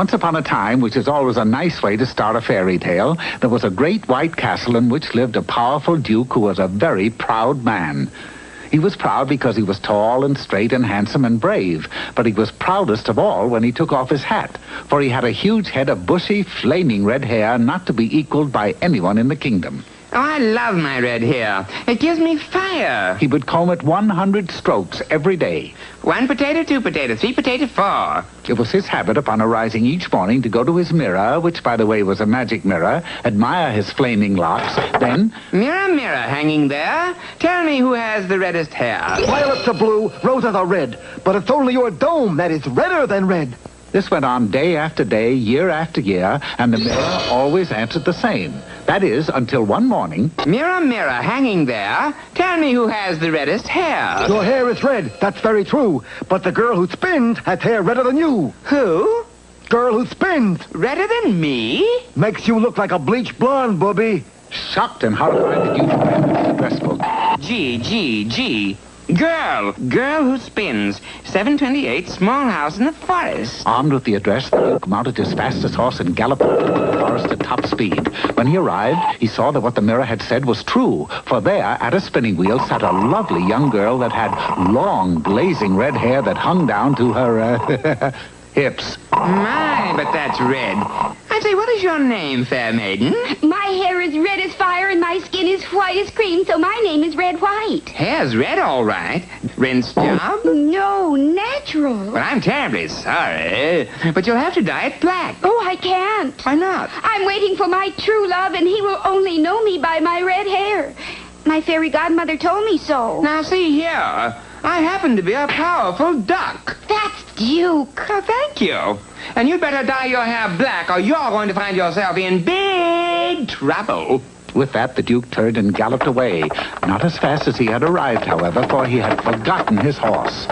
Once upon a time, which is always a nice way to start a fairy tale, there was a great white castle in which lived a powerful duke who was a very proud man. He was proud because he was tall and straight and handsome and brave, but he was proudest of all when he took off his hat, for he had a huge head of bushy, flaming red hair not to be equaled by anyone in the kingdom. Oh, I love my red hair. It gives me fire. He would comb it 100 strokes every day. 1 potato, 2 potato, 3 potato, 4. It was his habit upon arising each morning to go to his mirror, which, by the way, was a magic mirror, admire his flaming locks, then... Mirror, mirror, hanging there, tell me who has the reddest hair. Violets are blue, roses are red, but it's only your dome that is redder than red. This went on day after day, year after year, and the mirror always answered the same. That is, until one morning... Mirror, mirror, hanging there, tell me who has the reddest hair. Your hair is red, that's very true, but the girl who spins has hair redder than you. Who? Girl who spins. Redder than me? Makes you look like a bleached blonde, Bobby. Shocked and horrified, the Duke ran to the address book. G. Girl who spins. 728, small house in the forest. Armed with the address, the Duke mounted his fastest horse and galloped off into the forest at top speed. When he arrived, he saw that what the mirror had said was true, for there, at a spinning wheel, sat a lovely young girl that had long, blazing red hair that hung down to her, hips. My, but that's red. I say, what is your name, fair maiden? My hair is red as fire and my skin is white as cream, so my name is Red White. Hair's red, all right. Rinse job? No, natural. Well, I'm terribly sorry, but you'll have to dye it black. Oh, I can't. Why not? I'm waiting for my true love, and he will only know me by my red hair. My fairy godmother told me so. Now, see here. I happen to be a powerful duck. That's Duke. Oh, thank you. And you'd better dye your hair black, or you're going to find yourself in big trouble. With that, the Duke turned and galloped away. Not as fast as he had arrived, however, for he had forgotten his horse.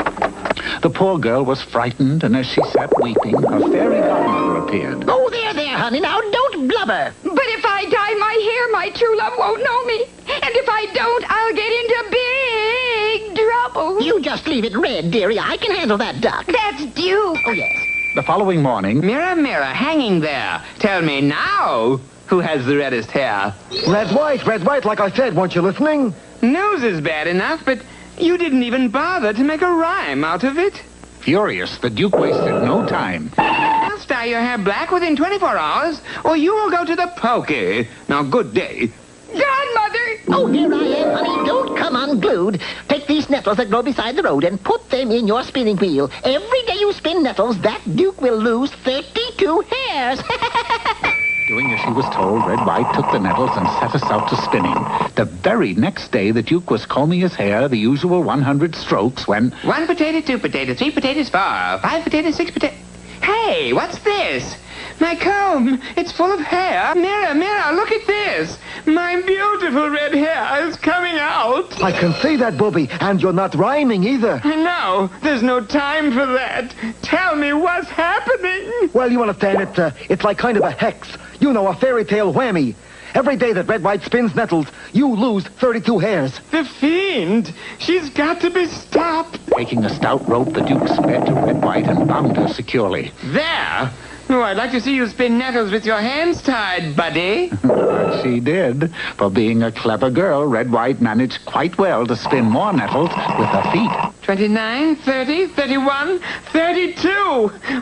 The poor girl was frightened, and as she sat weeping, her fairy godmother appeared. Oh, there, honey. Now, don't blubber. But if I dye my hair, my true love won't know me. And if I don't, I'll get into big trouble. You just leave it red, dearie. I can handle that duck. That's Duke. Oh, yes. The following morning... Mirror, mirror, hanging there. Tell me now who has the reddest hair. Red white, like I said. Weren't you listening? Nose is bad enough, but you didn't even bother to make a rhyme out of it. Furious, the Duke wasted no time. I'll dye your hair black within 24 hours, or you will go to the pokey. Now, good day. Godmother! Oh, here I am, honey. Don't come unglued. Take these nettles that grow beside the road and put them in your spinning wheel. Every day you spin nettles, that Duke will lose 32 hairs. Doing as she was told, Red White took the nettles and set us out to spinning. The very next day, the Duke was combing his hair the usual 100 strokes when... 1 potato, 2 potato, 3 potatoes, 4, 5 potatoes, 6 potatoes... Hey, what's this? My comb, it's full of hair. Mirror, mirror, look at this. My beautiful red hair is coming out. I can see that, Bobby, and you're not rhyming either. I know. There's no time for that. Tell me what's happening. Well, you understand, it's like kind of a hex. You know, a fairy tale whammy. Every day that Red White spins nettles, you lose 32 hairs. The fiend. She's got to be stopped. Taking a stout rope, the Duke sped to Red White and bound her securely. There. Oh, I'd like to see you spin nettles with your hands tied, buddy. She did. For being a clever girl, Red White managed quite well to spin more nettles with her feet. 29, 30, 31, 32.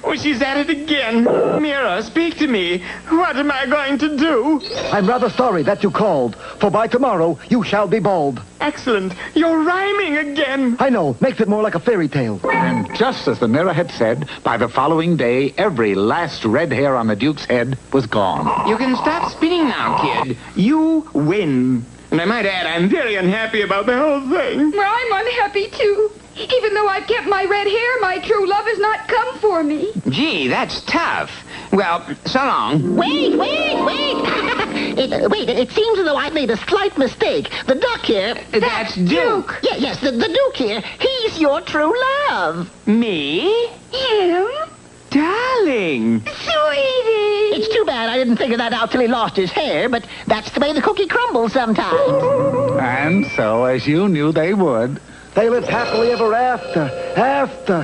Oh, she's at it again. Mirror, speak to me. What am I going to do? I'm rather sorry that you called, for by tomorrow you shall be bald. Excellent. You're rhyming again. I know. Makes it more like a fairy tale. And just as the mirror had said, by the following day, every last red hair on the Duke's head was gone. You can stop spinning now, kid. You win. And I might add, I'm very unhappy about the whole thing. Well, I'm unhappy, too. Even though I've kept my red hair, my true love has not come for me. Gee, that's tough. Well, so long. Wait. It seems as though I've made a slight mistake. The duck here... That's Duke. Yes, the Duke here. He's your true love. Me? Him? Darling. Sweetie. It's too bad I didn't figure that out till he lost his hair, but that's the way the cookie crumbles sometimes. And so, as you knew they would... They lived happily ever after.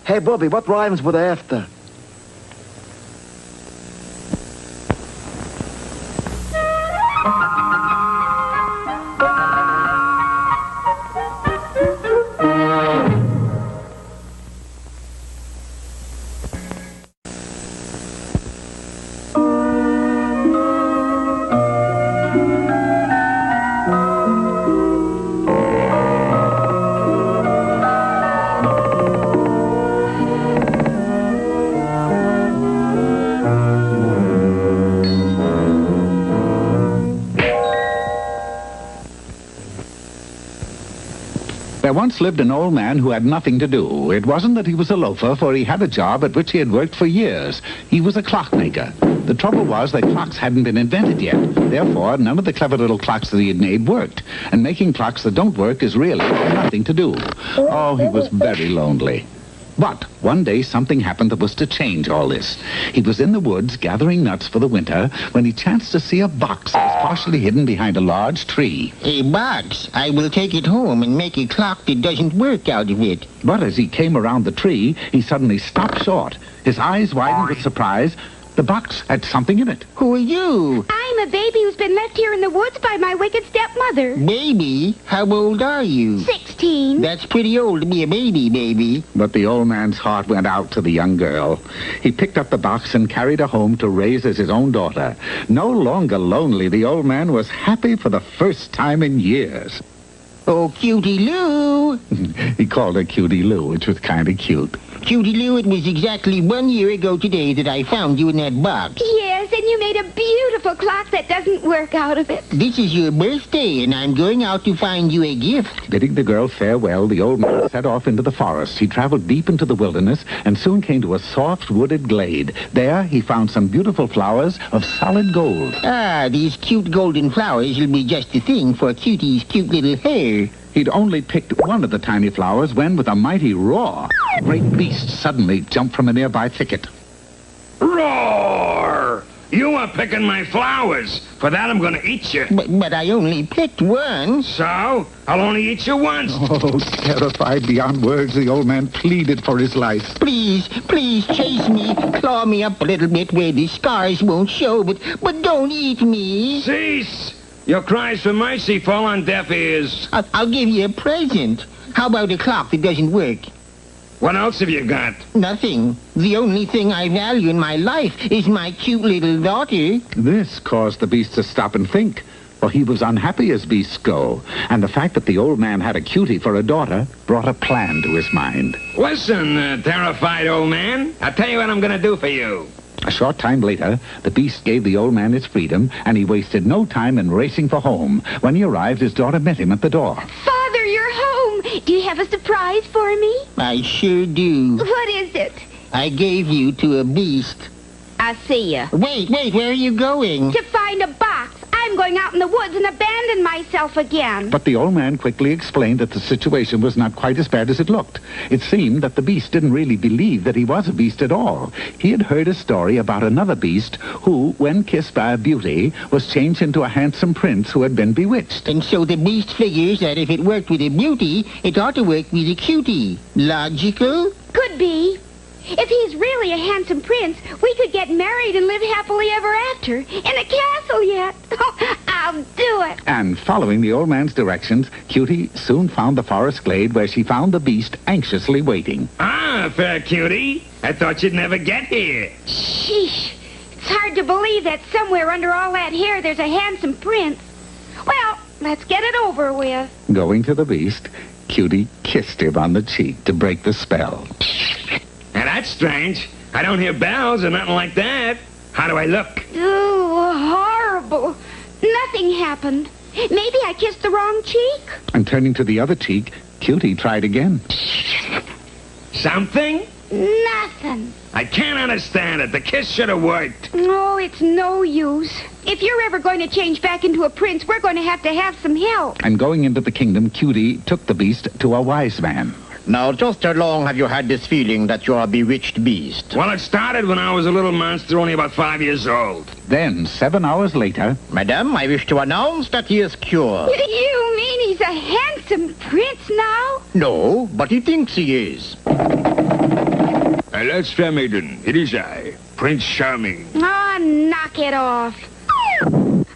Hey, Bobby, what rhymes with after? There once lived an old man who had nothing to do. It wasn't that he was a loafer, for he had a job at which he had worked for years. He was a clockmaker. The trouble was that clocks hadn't been invented yet. Therefore, none of the clever little clocks that he had made worked. And making clocks that don't work is really nothing to do. Oh, he was very lonely. But one day something happened that was to change all this. He was in the woods gathering nuts for the winter when he chanced to see a box that was partially hidden behind a large tree. A box. I will take it home and make a clock that doesn't work out of it. But as he came around the tree, he suddenly stopped short. His eyes widened with surprise. The box had something in it. Who are you? I'm a baby who's been left here in the woods by my wicked stepmother. Baby? How old are you? 16. That's pretty old to be a baby. But the old man's heart went out to the young girl. He picked up the box and carried her home to raise as his own daughter. No longer lonely, the old man was happy for the first time in years. Oh, Cutie Lou. He called her Cutie Lou, which was kind of cute. Cutie Lou, it was exactly 1 year ago today that I found you in that box. Yes, and you made a beautiful clock that doesn't work out of it. This is your birthday, and I'm going out to find you a gift. Bidding the girl farewell, the old man set off into the forest. He traveled deep into the wilderness and soon came to a soft wooded glade. There he found some beautiful flowers of solid gold. Ah, these cute golden flowers will be just the thing for Cutie's cute little hair. He'd only picked one of the tiny flowers when, with a mighty roar, a great beast suddenly jumped from a nearby thicket. Roar! You were picking my flowers. For that, I'm going to eat you. But I only picked one. So? I'll only eat you once. Oh, terrified beyond words, the old man pleaded for his life. Please chase me. Claw me up a little bit where the scars won't show, but don't eat me. Cease! Your cries for mercy fall on deaf ears. I'll give you a present. How about a clock that doesn't work? What else have you got? Nothing. The only thing I value in my life is my cute little daughter. This caused the beast to stop and think, for he was unhappy as beasts go, and the fact that the old man had a cutie for a daughter brought a plan to his mind. Listen, terrified old man. I'll tell you what I'm going to do for you. A short time later, the beast gave the old man his freedom, and he wasted no time in racing for home. When he arrived, his daughter met him at the door. Father, you're home. Do you have a surprise for me? I sure do. What is it? I gave you to a beast. I see ya. Wait, where are you going? To find a box. I'm going out in the woods and abandon myself again. But the old man quickly explained that the situation was not quite as bad as it looked. It seemed that the beast didn't really believe that he was a beast at all. He had heard a story about another beast who, when kissed by a beauty, was changed into a handsome prince who had been bewitched. And so the beast figures that if it worked with a beauty, it ought to work with a cutie. Logical? Could be. If he's really a handsome prince, we could get married and live happily ever after. In a castle yet. Oh, I'll do it. And following the old man's directions, Cutie soon found the forest glade where she found the beast anxiously waiting. Ah, fair cutie. I thought you'd never get here. Sheesh. It's hard to believe that somewhere under all that hair there's a handsome prince. Well, let's get it over with. Going to the beast, Cutie kissed him on the cheek to break the spell. Now, that's strange. I don't hear bells or nothing like that. How do I look? Oh, horrible. Nothing happened. Maybe I kissed the wrong cheek. And turning to the other cheek, Cutie tried again. Something? Nothing. I can't understand it. The kiss should have worked. Oh, it's no use. If you're ever going to change back into a prince, we're going to have some help. And going into the kingdom, Cutie took the beast to a wise man. Now, just how long have you had this feeling that you're a bewitched beast? Well, it started when I was a little monster, only about 5 years old. Then, 7 hours later... Madam, I wish to announce that he is cured. You mean he's a handsome prince now? No, but he thinks he is. That's fair, maiden. It is I, Prince Charming. Oh, knock it off.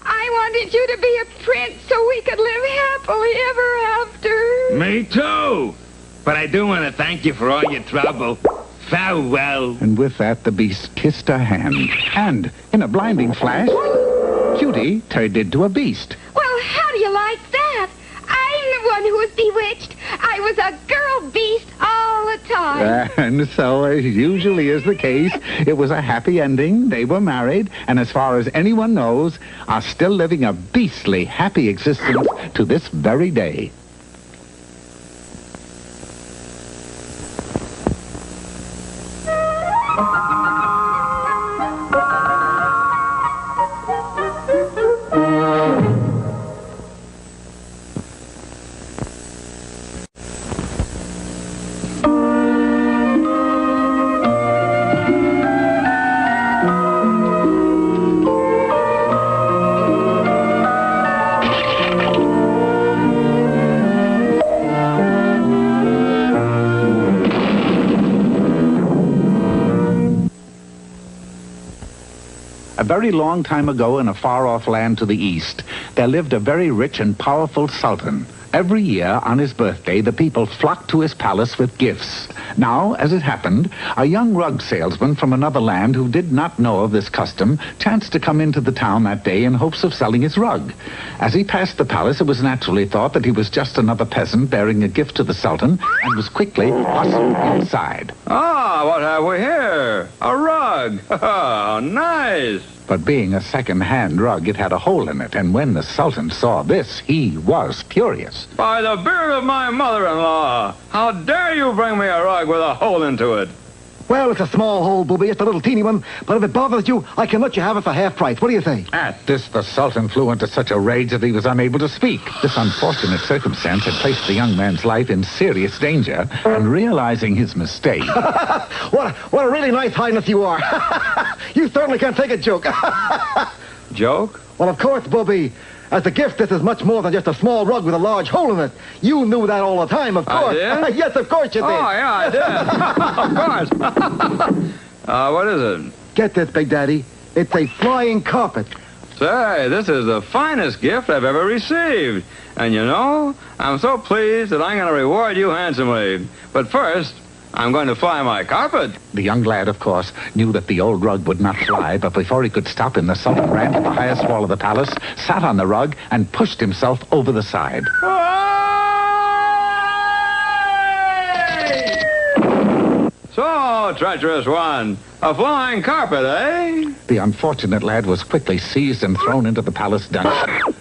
I wanted you to be a prince so we could live happily ever after. Me too. But I do want to thank you for all your trouble. Farewell. And with that, the beast kissed her hand. And, in a blinding flash, Cutie turned into a beast. Well, how do you like that? I'm the one who was bewitched. I was a girl beast all the time. And so, as usually is the case, it was a happy ending. They were married, and as far as anyone knows, are still living a beastly happy existence to this very day. A very long time ago in a far-off land to the east, there lived a very rich and powerful sultan. Every year, on his birthday, the people flocked to his palace with gifts. Now, as it happened, a young rug salesman from another land who did not know of this custom chanced to come into the town that day in hopes of selling his rug. As he passed the palace, it was naturally thought that he was just another peasant bearing a gift to the sultan and was quickly hustled inside. Ah, what have we here? A rug. Oh, nice. But being a second-hand rug, it had a hole in it, and when the sultan saw this, he was furious. By the beard of my mother-in-law, how dare you bring me a rug with a hole into it? Well, it's a small hole, booby. It's a little teeny one. But if it bothers you, I can let you have it for half price. What do you say? At this, the sultan flew into such a rage that he was unable to speak. This unfortunate circumstance had placed the young man's life in serious danger, and realizing his mistake... What a really nice highness you are. You certainly can't take a joke. Joke? Well, of course, booby. As a gift, this is much more than just a small rug with a large hole in it. You knew that all the time, of course. I did? Yes, of course you did. Oh, yeah, I did. Of course. What is it? Get this, Big Daddy. It's a flying carpet. Say, this is the finest gift I've ever received. And you know, I'm so pleased that I'm going to reward you handsomely. But first, I'm going to fly my carpet. The young lad, of course, knew that the old rug would not fly, but before he could stop him, the sultan ran to the highest wall of the palace, sat on the rug, and pushed himself over the side. So, treacherous one, a flying carpet, eh? The unfortunate lad was quickly seized and thrown into the palace dungeon.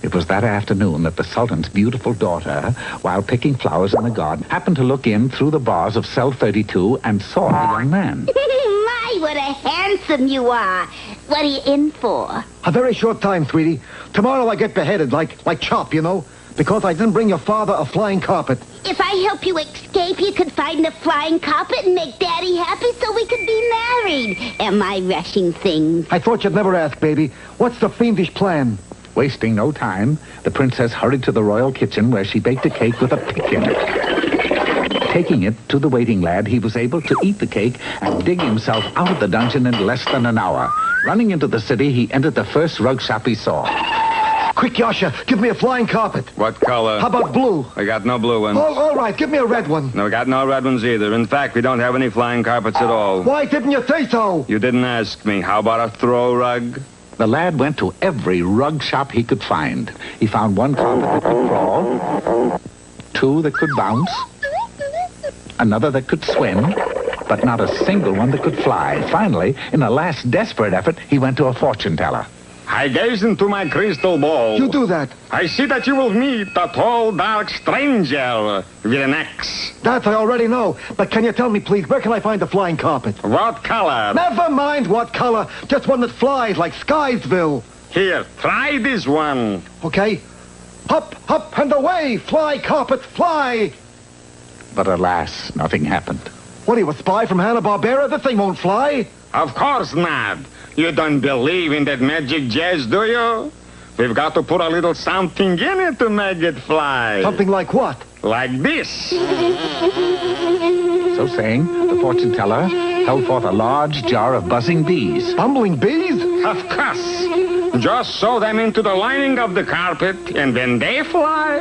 It was that afternoon that the sultan's beautiful daughter, while picking flowers in the garden, happened to look in through the bars of cell 32 and saw the young man. My, what a handsome you are. What are you in for? A very short time, sweetie. Tomorrow I get beheaded, like Chop, you know, because I didn't bring your father a flying carpet. If I help you escape, you could find a flying carpet and make Daddy happy so we could be married. Am I rushing things? I thought you'd never ask, baby. What's the fiendish plan? Wasting no time, the princess hurried to the royal kitchen where she baked a cake with a pick in it. Taking it to the waiting lad, he was able to eat the cake and dig himself out of the dungeon in less than an hour. Running into the city, he entered the first rug shop he saw. Quick, Yasha, give me a flying carpet. What color? How about blue? I got no blue ones. Oh, all right, give me a red one. No, we got no red ones either. In fact, we don't have any flying carpets at all. Why didn't you say so? You didn't ask me. How about a throw rug? The lad went to every rug shop he could find. He found one carpet that could crawl, two that could bounce, another that could swim, but not a single one that could fly. Finally, in a last desperate effort, he went to a fortune teller. I gaze into my crystal ball. You do that. I see that you will meet a tall, dark stranger with an axe. That I already know. But can you tell me, please, where can I find a flying carpet? What color? Never mind what color. Just one that flies like Skysville. Here, try this one. Okay. Hop, hop, and away. Fly, carpet, fly. But alas, nothing happened. What are you, a spy from Hanna-Barbera? This thing won't fly. Of course not. You don't believe in that magic jazz, do you? We've got to put a little something in it to make it fly. Something like what? Like this. So saying, the fortune teller held forth a large jar of buzzing bees. Bumbling bees? Of course. Just sew them into the lining of the carpet, and when they fly,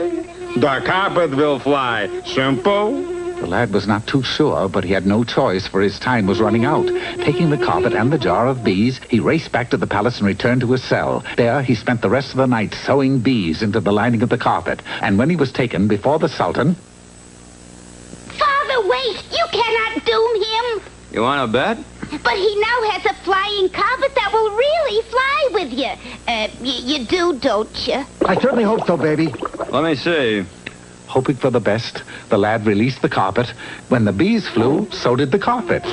the carpet will fly. Simple. The lad was not too sure, but he had no choice, for his time was running out. Taking the carpet and the jar of bees, he raced back to the palace and returned to his cell. There, he spent the rest of the night sewing bees into the lining of the carpet. And when he was taken before the Sultan... Father, wait! You cannot doom him! You want to bet? But he now has a flying carpet that will really fly with you. You do, don't you? I certainly hope so, baby. Let me see. Hoping for the best, the lad released the carpet. When the bees flew, so did the carpet.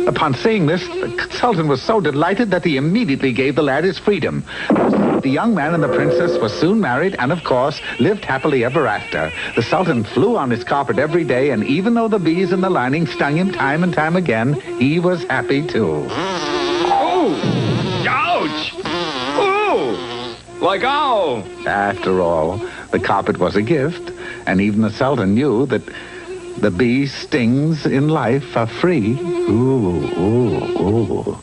Upon seeing this, the Sultan was so delighted that he immediately gave the lad his freedom. The young man and the princess were soon married and, of course, lived happily ever after. The Sultan flew on his carpet every day, and even though the bees in the lining stung him time and time again, he was happy too. Oh! Ouch! Oh! Like ow! After all, the carpet was a gift, and even the Sultan knew that the bee's stings in life are free. Ooh, ooh, ooh.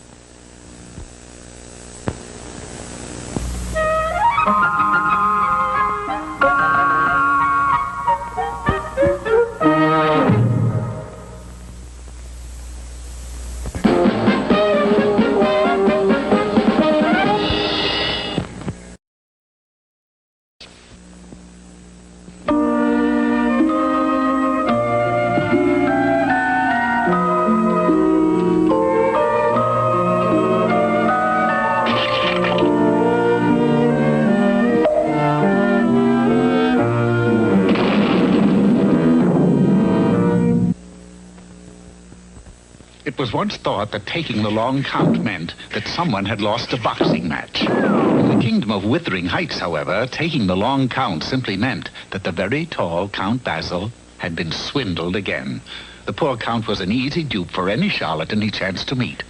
It was once thought that taking the long count meant that someone had lost a boxing match. In the kingdom of Withering Heights, however, taking the long count simply meant that the very tall Count Basil had been swindled again. The poor count was an easy dupe for any charlatan he chanced to meet.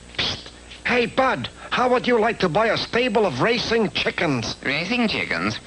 Hey, Bud, how would you like to buy a stable of racing chickens? Racing chickens?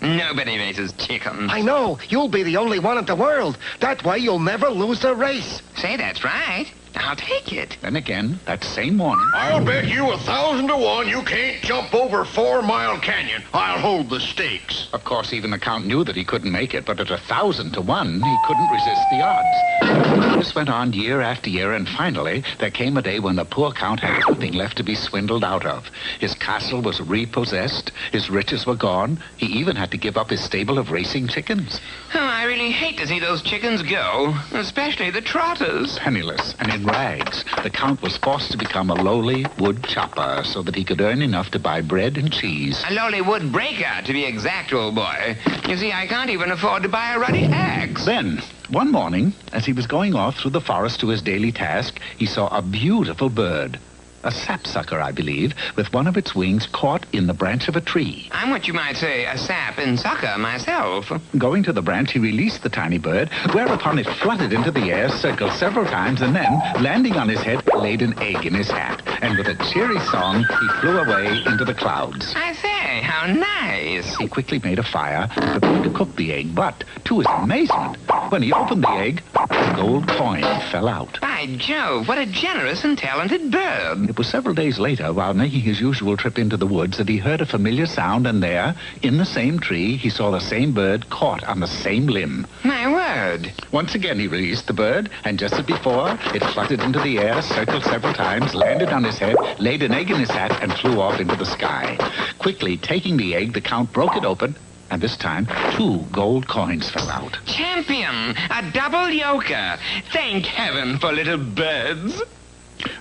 Nobody races chickens. I know. You'll be the only one in the world. That way you'll never lose a race. Say, that's right. I'll take it. Then again, that same morning... I'll bet you 1,000 to 1 you can't jump over 4 Mile Canyon. I'll hold the stakes. Of course, even the count knew that he couldn't make it, but at 1,000 to 1, he couldn't resist the odds. This went on year after year, and finally, there came a day when the poor count had nothing left to be swindled out of. His castle was repossessed, his riches were gone, he even had to give up his stable of racing chickens. Oh, I really hate to see those chickens go, especially the trotters. Penniless and in rags, the count was forced to become a lowly wood chopper so that he could earn enough to buy bread and cheese. A lowly wood breaker, to be exact, old boy. You see, I can't even afford to buy a ruddy axe. Then, one morning, as he was going off through the forest to his daily task, he saw a beautiful bird. A sapsucker, I believe, with one of its wings caught in the branch of a tree. I'm what you might say a sap and sucker myself. Going to the branch, he released the tiny bird, whereupon it fluttered into the air, circled several times, and then, landing on his head, laid an egg in his hat. And with a cheery song, he flew away into the clouds. I say, how nice. He quickly made a fire and prepared to cook the egg, but, to his amazement, when he opened the egg, a gold coin fell out. By Jove, what a generous and talented bird. It was several days later, while making his usual trip into the woods, that he heard a familiar sound, and there, in the same tree, he saw the same bird caught on the same limb. My word. Once again, he released the bird, and just as before, it fluttered into the air, circled several times, landed on his head, laid an egg in his hat, and flew off into the sky. Quickly taking the egg, the count broke it open, and this time, 2 gold coins fell out. Champion! A double yoker! Thank heaven for little birds!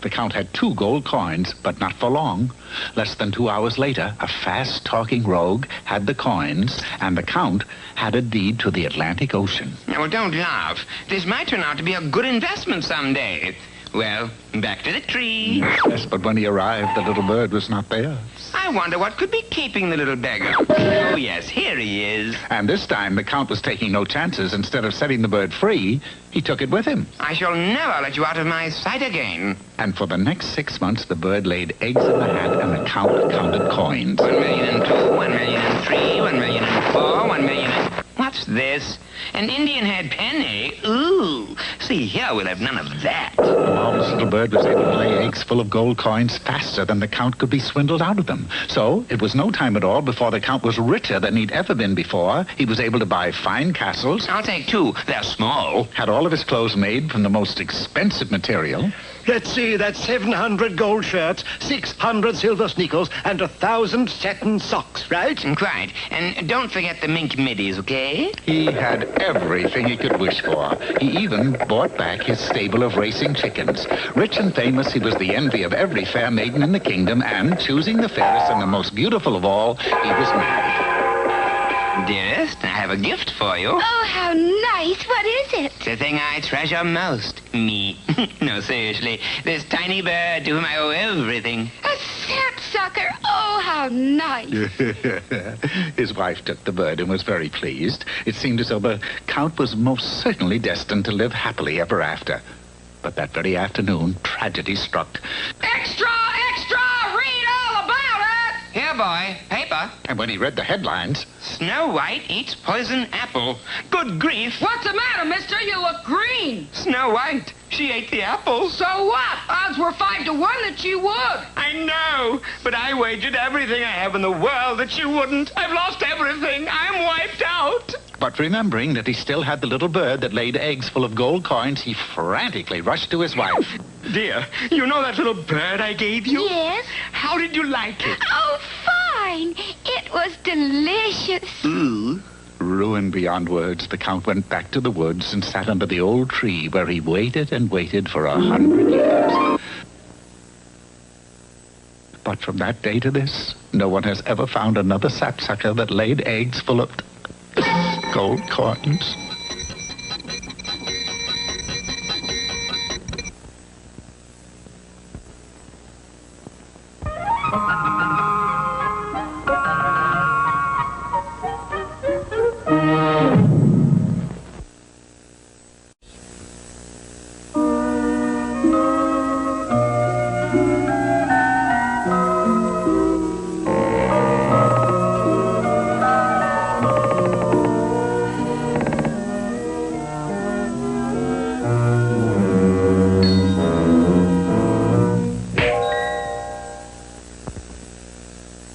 The count had 2 gold coins, but not for long. Less than 2 hours later, a fast-talking rogue had the coins, and the count had a deed to the Atlantic Ocean. Now, don't laugh. This might turn out to be a good investment someday. Well, back to the tree. Yes, but when he arrived, the little bird was not there. I wonder what could be keeping the little beggar. Oh, yes, here he is. And this time, the count was taking no chances. Instead of setting the bird free, he took it with him. I shall never let you out of my sight again. And for the next 6 months, the bird laid eggs in the hat, and the count counted coins. 1,000,002, 1,003, 1,004, 1,000,000... What's this? An Indian head penny? Ooh. See, here we'll have none of that. The marvelous little bird was able to lay eggs full of gold coins faster than the Count could be swindled out of them. So it was no time at all before the Count was richer than he'd ever been before. He was able to buy fine castles. I'll take 2. They're small. Had all of his clothes made from the most expensive material. Let's see, that's 700 gold shirts, 600 silver sneakers, and 1,000 satin socks, right? Quite. And don't forget the mink middies, okay? He had everything he could wish for. He even bought back his stable of racing chickens. Rich and famous, he was the envy of every fair maiden in the kingdom, and choosing the fairest and the most beautiful of all, he was married. Dearest, I have a gift for you. Oh, how nice. What is it? It's the thing I treasure most. Me. No, seriously. This tiny bird to whom I owe everything. A sapsucker. Oh, how nice. His wife took the bird and was very pleased. It seemed as though the Count was most certainly destined to live happily ever after. But that very afternoon, tragedy struck. Extra! Extra! Read all about it! Here, boy. Paper. And when he read the headlines... Snow White eats poison apple. Good grief. What's the matter, mister? You look green. Snow White. She ate the apple. So what? Odds were 5 to 1 that she would. I know, but I wagered everything I have in the world that she wouldn't. I've lost everything. I'm wiped out. But remembering that he still had the little bird that laid eggs full of gold coins, he frantically rushed to his wife. Dear, you know that little bird I gave you? Yes. How did you like it? Oh, fine. It was delicious. Ooh. Ruined beyond words, the Count went back to the woods and sat under the old tree where he waited and waited for 100 years. But from that day to this, no one has ever found another sapsucker that laid eggs full of gold coins.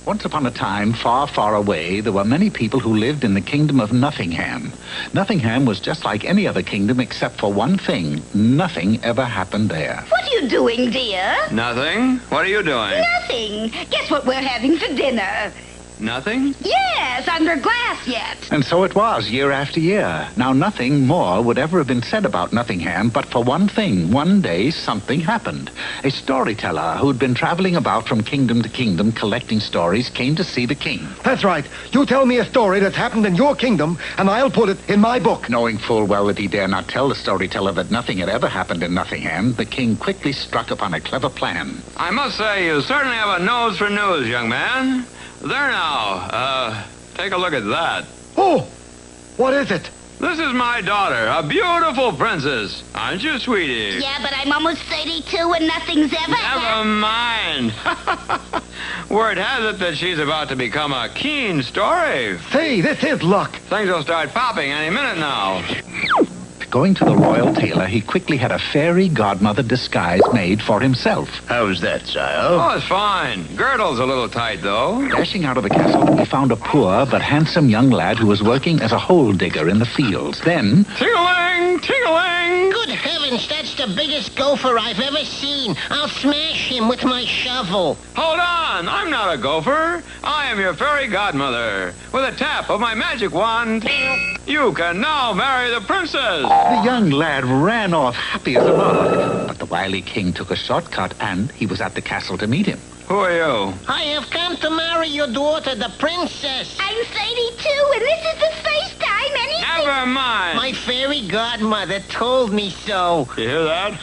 Once upon a time, far, far away, there were many people who lived in the kingdom of Nothingham. Nothingham was just like any other kingdom except for one thing. Nothing ever happened there. What are you doing, dear? Nothing? What are you doing? Nothing. Guess what we're having for dinner? Nothing? Yes, under glass yet. And so it was, year after year. Now, nothing more would ever have been said about Nothingham, but for one thing, one day something happened. A storyteller who'd been traveling about from kingdom to kingdom collecting stories came to see the king. That's right. You tell me a story that's happened in your kingdom, and I'll put it in my book. Knowing full well that he dare not tell the storyteller that nothing had ever happened in Nothingham, the king quickly struck upon a clever plan. I must say, you certainly have a nose for news, young man. There now. Take a look at that. Oh, what is it? This is my daughter, a beautiful princess. Aren't you, sweetie? Yeah, but I'm almost 32 and nothing's ever Never mind. Word has it that she's about to become a keen story. Say, this is luck. Things will start popping any minute now. Going to the royal tailor, he quickly had a fairy godmother disguise made for himself. How's that, sire? Oh, it's fine. Girdle's a little tight, though. Dashing out of the castle, he found a poor but handsome young lad who was working as a hole digger in the fields. Then... Ting-a-ling! Ting-a-ling! Good heavens, that's the biggest gopher I've ever seen. I'll smash him with my shovel. Hold on! I'm not a gopher. I am your fairy godmother. With a tap of my magic wand, you can now marry the princess. The young lad ran off happy as a lark. But the wily king took a shortcut, and he was at the castle to meet him. Who are you? I have come to marry your daughter, the princess. I'm 32, and this is the first time anything... Never mind. My fairy godmother told me so. You hear that?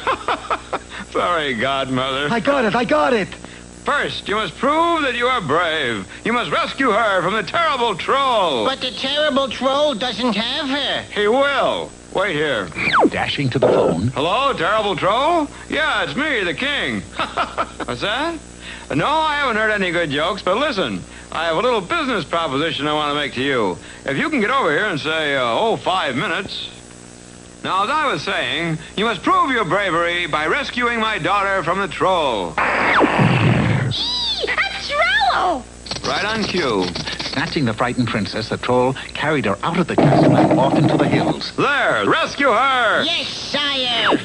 Fairy godmother. I got it. First, you must prove that you are brave. You must rescue her from the terrible troll. But the terrible troll doesn't have her. He will. Wait here. Dashing to the phone. Hello, terrible troll? Yeah, it's me, the king. What's that? No, I haven't heard any good jokes, but listen, I have a little business proposition I want to make to you. If you can get over here and say, 5 minutes. Now, as I was saying, you must prove your bravery by rescuing my daughter from the troll. A troll! Right on cue. Snatching the frightened princess, the troll carried her out of the castle and off into the hills. There, rescue her! Yes, sire.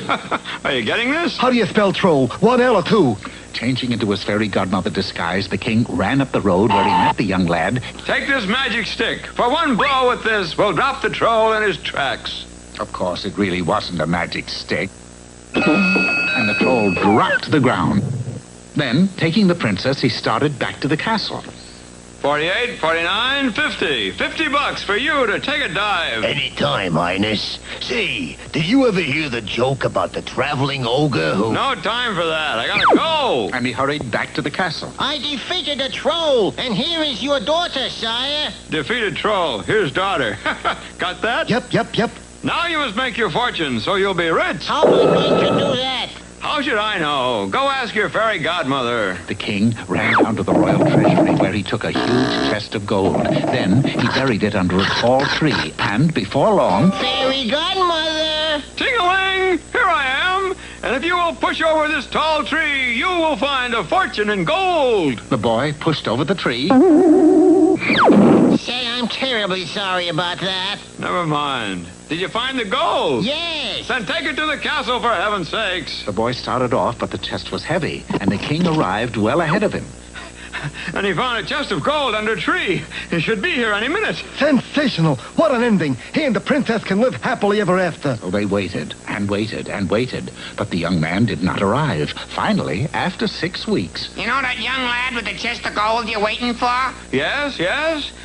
Are you getting this? How do you spell troll? 1 L or 2? Changing into his fairy godmother disguise, the king ran up the road where he met the young lad. Take this magic stick. For one blow with this, we'll drop the troll in his tracks. Of course, it really wasn't a magic stick. And the troll dropped to the ground. Then, taking the princess, he started back to the castle. 48, 49, 50. $50 for you to take a dive. Any time, Highness. Say, did you ever hear the joke about the traveling ogre who... No time for that. I gotta go. And he hurried back to the castle. I defeated a troll, and here is your daughter, sire. Defeated troll. Here's daughter. Got that? Yep. Now you must make your fortune, so you'll be rich. How am I going to do that? How should I know? Go ask your fairy godmother. The king ran down to the royal treasury where he took a huge chest of gold. Then he buried it under a tall tree, and before long... Fairy godmother! Ting-a-ling! Here I am! And if you will push over this tall tree, you will find a fortune in gold. The boy pushed over the tree. Say, I'm terribly sorry about that. Never mind. Did you find the gold? Yes. Then take it to the castle, for heaven's sakes. The boy started off, but the chest was heavy, and the king arrived well ahead of him. And he found a chest of gold under a tree. He should be here any minute. Sensational. What an ending. He and the princess can live happily ever after. So they waited and waited and waited, but the young man did not arrive. Finally, after 6 weeks... You know that young lad with the chest of gold you're waiting for? Yes?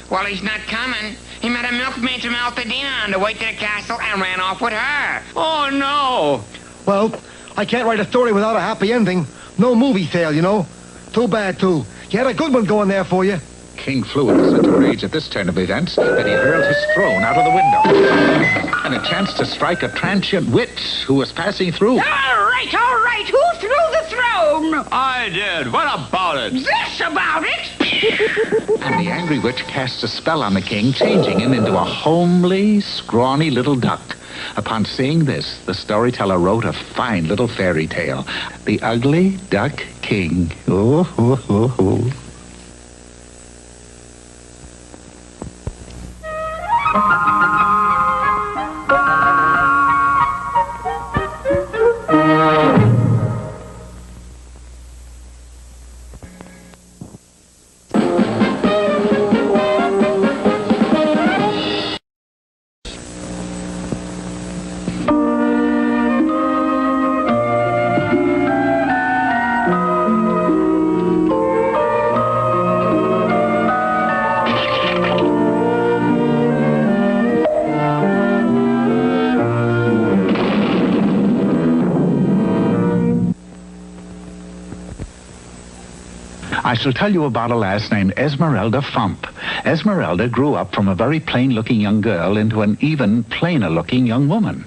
Well, he's not coming. He met a milkmaid from Altadena on the way to the castle and ran off with her. Oh, no. Well, I can't write a story without a happy ending. No movie sale, you know. Too bad, too. You had a good one going there for you. King flew into such a rage at this turn of events that he hurled his throne out of the window. And it chanced to strike a transient witch who was passing through. All right. Who threw the throne? I did. What about it? This about it? And the angry witch cast a spell on the king, changing him into a homely, scrawny little duck. Upon seeing this, the storyteller wrote a fine little fairy tale. The Ugly Duck King. Oh. I shall tell you about a lass named Esmeralda Fump. Esmeralda grew up from a very plain-looking young girl into an even plainer-looking young woman.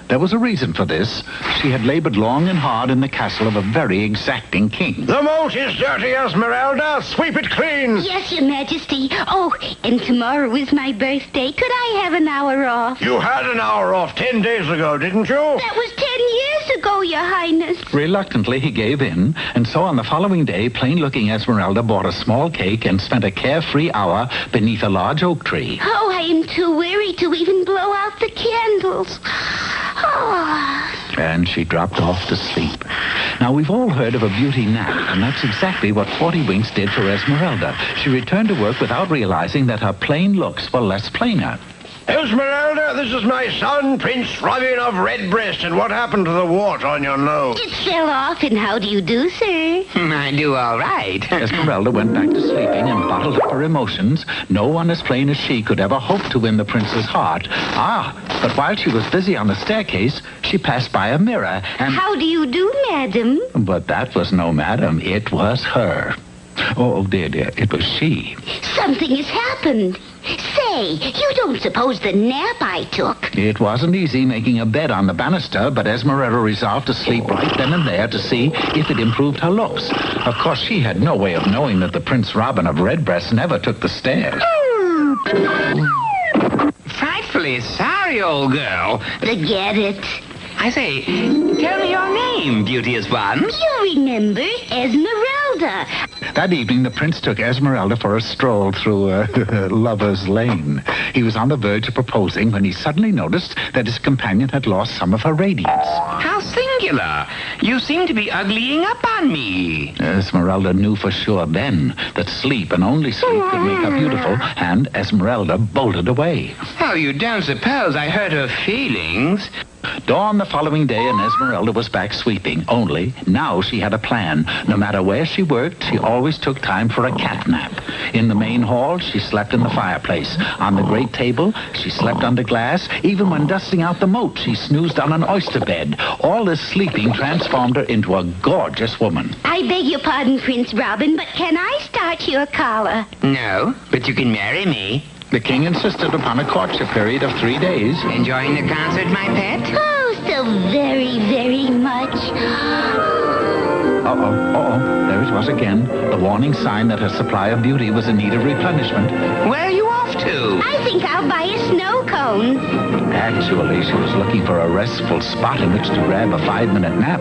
There was a reason for this. She had labored long and hard in the castle of a very exacting king. The moat is dirty, Esmeralda. Sweep it clean. Yes, Your Majesty. Oh, and tomorrow is my birthday. Could I have an hour off? You had an hour off 10 days ago, didn't you? That was 10 years ago, Your Highness. Reluctantly, he gave in, and so on the following day, plain-looking Esmeralda bought a small cake and spent a carefree hour beneath a large oak tree. Oh, I am too weary to even blow out the candles. Oh. And she dropped off to sleep. Now, we've all heard of a beauty nap, and that's exactly what 40 Winks did for Esmeralda. She returned to work without realizing that her plain looks were less plainer. Esmeralda, this is my son, Prince Flavian of Redbreast, and what happened to the wart on your nose? It fell off, and how do you do, sir? I do all right. Esmeralda went back to sleeping and bottled up her emotions. No one as plain as she could ever hope to win the prince's heart. But while she was busy on the staircase, she passed by a mirror and... How do you do, madam? But that was no madam. It was her. Oh, dear, it was she. Something has happened. Say, you don't suppose the nap I took... It wasn't easy making a bed on the banister, but Esmeralda resolved to sleep right then and there to see if it improved her looks. Of course, she had no way of knowing that the Prince Robin of Redbreast never took the stairs. Frightfully sorry, old girl. Forget it. I say, tell me your name, beauteous one. You remember Esmeralda. That evening, the prince took Esmeralda for a stroll through Lover's Lane. He was on the verge of proposing when he suddenly noticed that his companion had lost some of her radiance. How singular. You seem to be uglying up on me. Esmeralda knew for sure then that sleep and only sleep could make her beautiful, and Esmeralda bolted away. Oh, you don't suppose I hurt her feelings? Dawn the following day, and Esmeralda was back sweeping. Only, now she had a plan. No matter where she worked, she always took time for a cat nap. In the main hall, she slept in the fireplace. On the great table, she slept under glass. Even when dusting out the moat, she snoozed on an oyster bed. All this sleeping transformed her into a gorgeous woman. I beg your pardon, Prince Robin, but can I start your collar? No, but you can marry me. The king insisted upon a courtship period of 3 days. Enjoying the concert, my pet? Oh, so very, very much. There it was again. The warning sign that her supply of beauty was in need of replenishment. Where are you off to? I think I'll buy a snow cone. Actually, she was looking for a restful spot in which to grab a 5-minute nap.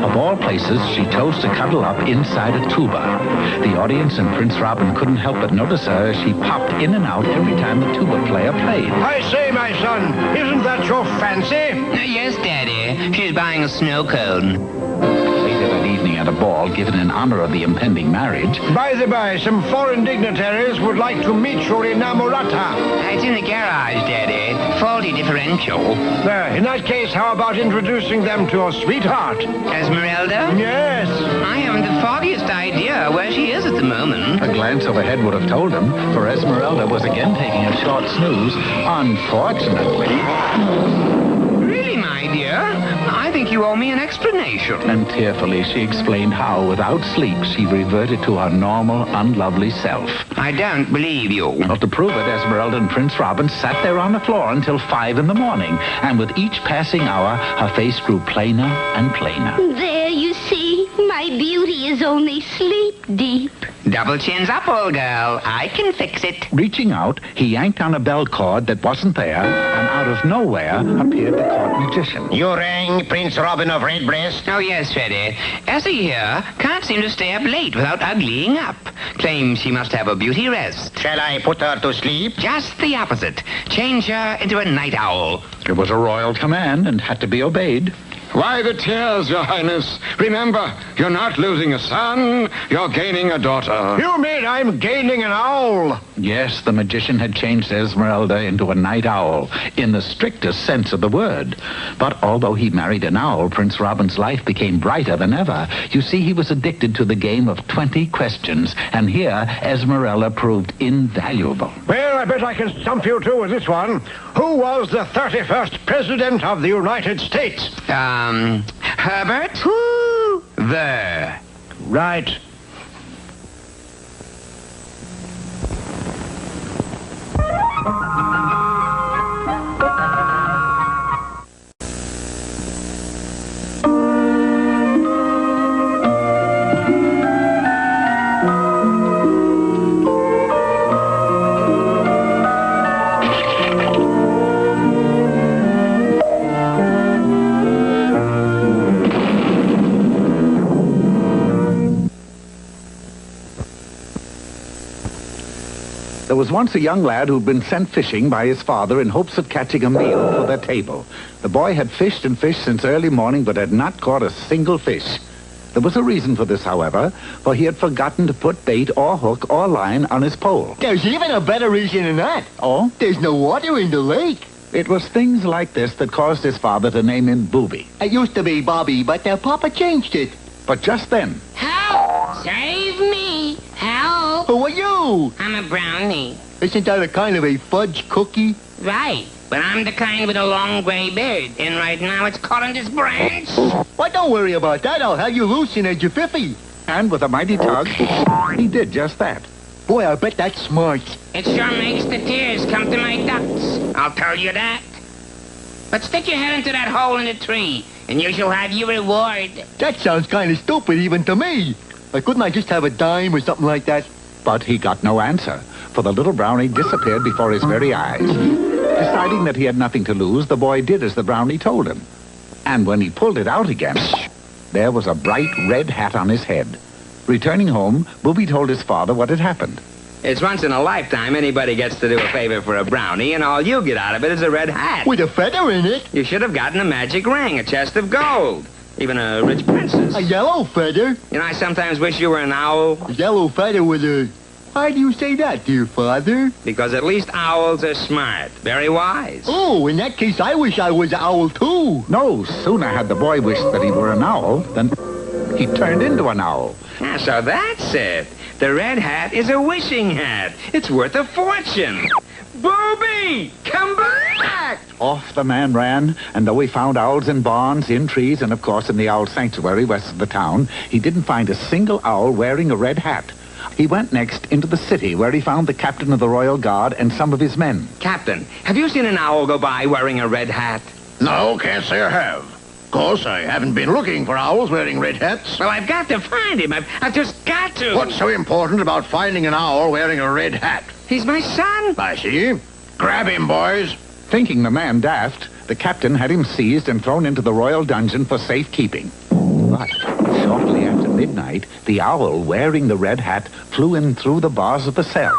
Of all places, she chose to cuddle up inside a tuba. The audience and Prince Robin couldn't help but notice her as she popped in and out every time the tuba player played. I say, my son, isn't that your fancy? Yes, Daddy. She's buying a snow cone. Later that evening at a ball given in honor of the impending marriage. By the by, some foreign dignitaries would like to meet your inamorata. It's in the garage, Daddy. Faulty differential. In that case, how about introducing them to your sweetheart? Esmeralda? Yes. I haven't the foggiest idea where she is at the moment. A glance overhead would have told him, for Esmeralda was again taking a short snooze. Unfortunately. Really, my dear? I think you owe me an explanation. And tearfully she explained how, without sleep, she reverted to her normal, unlovely self. I don't believe you. Well, to prove it, Esmeralda and Prince Robin sat there on the floor until 5 in the morning, and with each passing hour, her face grew plainer and plainer. There, you see, my beauty is only sleep deep. Double chins up, old girl. I can fix it. Reaching out, he yanked on a bell cord that wasn't there, and out of nowhere appeared the court magician. You rang Prince Robin of Redbreast? Oh, yes, Freddy. Essie here can't seem to stay up late without uglying up. Claims she must have a beauty rest. Shall I put her to sleep? Just the opposite. Change her into a night owl. It was a royal command and had to be obeyed. Why the tears, Your Highness? Remember, you're not losing a son, you're gaining a daughter. You mean I'm gaining an owl? Yes, the magician had changed Esmeralda into a night owl, in the strictest sense of the word. But although he married an owl, Prince Robin's life became brighter than ever. You see, he was addicted to the game of 20 questions, and here Esmeralda proved invaluable. Well, I bet I can stump you too with this one. Who was the 31st President of the United States? Herbert? Who? There. Right. There was once a young lad who'd been sent fishing by his father in hopes of catching a meal for their table. The boy had fished and fished since early morning, but had not caught a single fish. There was a reason for this, however, for he had forgotten to put bait or hook or line on his pole. There's even a better reason than that. Oh? There's no water in the lake. It was things like this that caused his father to name him Booby. It used to be Bobby, but their papa changed it. But just then... Help! Save me! Help! Who are you? I'm a brownie. Isn't that a kind of a fudge cookie? Right, but I'm the kind with a long gray beard, and right now it's caught on this branch. Why, don't worry about that. I'll have you loose in a jiffy. And with a mighty tug, he did just that. Boy, I bet that's smart. It sure makes the tears come to my ducts, I'll tell you that. But stick your head into that hole in the tree, and you shall have your reward. That sounds kind of stupid even to me. Couldn't I just have a dime or something like that? But he got no answer, for the little brownie disappeared before his very eyes. Deciding that he had nothing to lose, the boy did as the brownie told him. And when he pulled it out again, there was a bright red hat on his head. Returning home, Booby told his father what had happened. It's once in a lifetime anybody gets to do a favor for a brownie, and all you get out of it is a red hat. With a feather in it? You should have gotten a magic ring, a chest of gold. Even a rich princess. A yellow feather? You know, I sometimes wish you were an owl. A yellow feather with a... Why do you say that, dear father? Because at least owls are smart. Very wise. Oh, in that case, I wish I was an owl, too. No sooner had the boy wished that he were an owl than he turned into an owl. Ah, so that's it. The red hat is a wishing hat. It's worth a fortune. Booby, come back! Off the man ran, and though he found owls in barns, in trees, and of course in the owl sanctuary west of the town, he didn't find a single owl wearing a red hat. He went next into the city, where he found the captain of the Royal Guard and some of his men. Captain, have you seen an owl go by wearing a red hat? No, can't say I have. Of course, I haven't been looking for owls wearing red hats. Well, I've got to find him. I've just got to. What's so important about finding an owl wearing a red hat? He's my son. I see. Grab him, boys. Thinking the man daft, the captain had him seized and thrown into the royal dungeon for safekeeping. But shortly after midnight, the owl wearing the red hat flew in through the bars of the cell.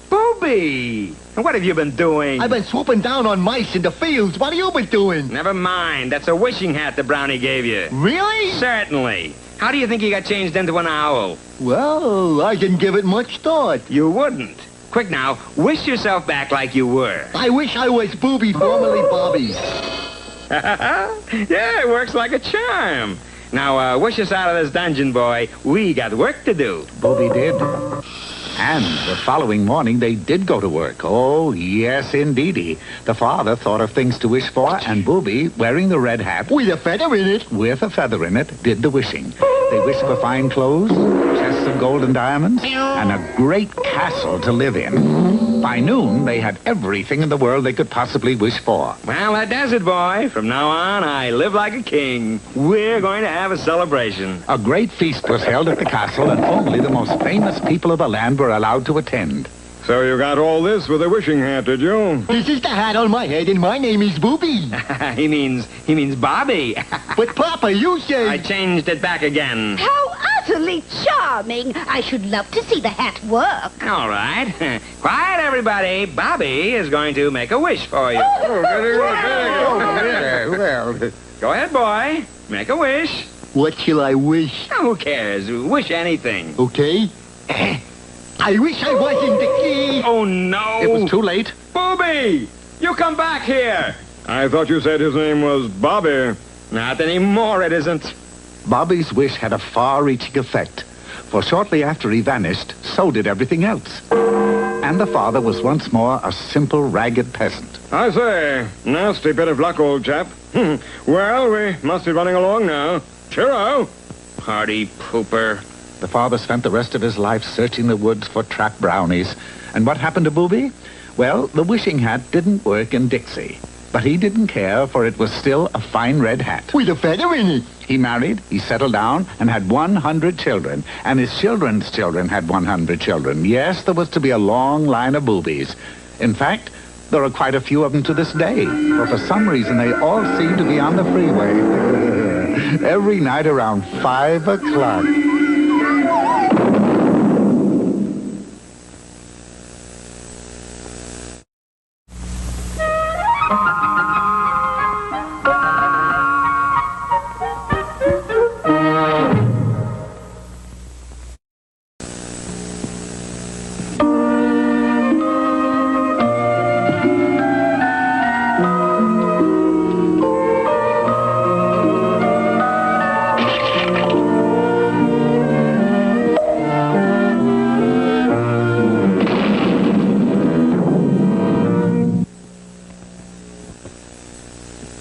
Booby! What have you been doing? I've been swooping down on mice in the fields. What have you been doing? Never mind. That's a wishing hat the brownie gave you. Really? Certainly. How do you think you got changed into an owl? Well, I didn't give it much thought. You wouldn't. Quick now, wish yourself back like you were. I wish I was Booby, formerly Bobby. Yeah, it works like a charm. Now, wish us out of this dungeon, boy. We got work to do. Booby did. And the following morning, they did go to work. Oh, yes, indeedy. The father thought of things to wish for, and Booby, wearing the red hat... With a feather in it. With a feather in it, did the wishing. They wished for fine clothes, chests of gold and diamonds, and a great castle to live in. By noon, they had everything in the world they could possibly wish for. Well, that does it, boy. From now on, I live like a king. We're going to have a celebration. A great feast was held at the castle, and only the most famous people of the land were allowed to attend. So you got all this with a wishing hat, did you? This is the hat on my head, and my name is Booby. He means Bobby. But, Papa, you say... I changed it back again. How utterly charming. I should love to see the hat work. All right. Quiet, everybody. Bobby is going to make a wish for you. Go ahead, boy. Make a wish. What shall I wish? Who cares? Wish anything. Okay. I wish I wasn't the key. Oh, no. It was too late. Booby! You come back here. I thought you said his name was Bobby. Not anymore, it isn't. Bobby's wish had a far-reaching effect, for shortly after he vanished, so did everything else. And the father was once more a simple, ragged peasant. I say, nasty bit of luck, old chap. Well, we must be running along now. Cheerio. Party pooper. The father spent the rest of his life searching the woods for trapped brownies. And what happened to Booby? Well, the wishing hat didn't work in Dixie. But he didn't care, for it was still a fine red hat. With a feather in it. He married, he settled down, and had 100 children. And his children's children had 100 children. Yes, there was to be a long line of Boobies. In fact, there are quite a few of them to this day. For some reason, they all seem to be on the freeway. Every night around 5 o'clock.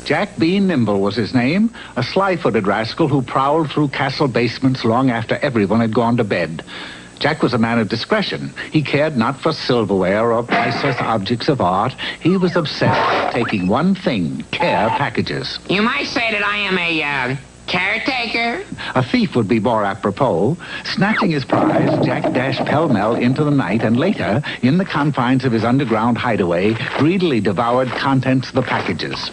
Jack B. Nimble was his name, a sly-footed rascal who prowled through castle basements long after everyone had gone to bed. Jack was a man of discretion. He cared not for silverware or priceless objects of art. He was obsessed with taking one thing, care packages. You might say that I am a, caretaker. A thief would be more apropos. Snatching his prize, Jack dashed pell-mell into the night and later, in the confines of his underground hideaway, greedily devoured contents of the packages.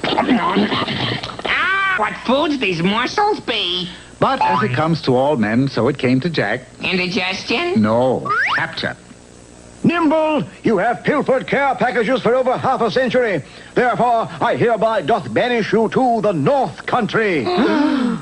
What foods these morsels be? But as it comes to all men, so it came to Jack. Indigestion? No, capture. Nimble, you have pilfered care packages for over half a century. Therefore, I hereby doth banish you to the North Country.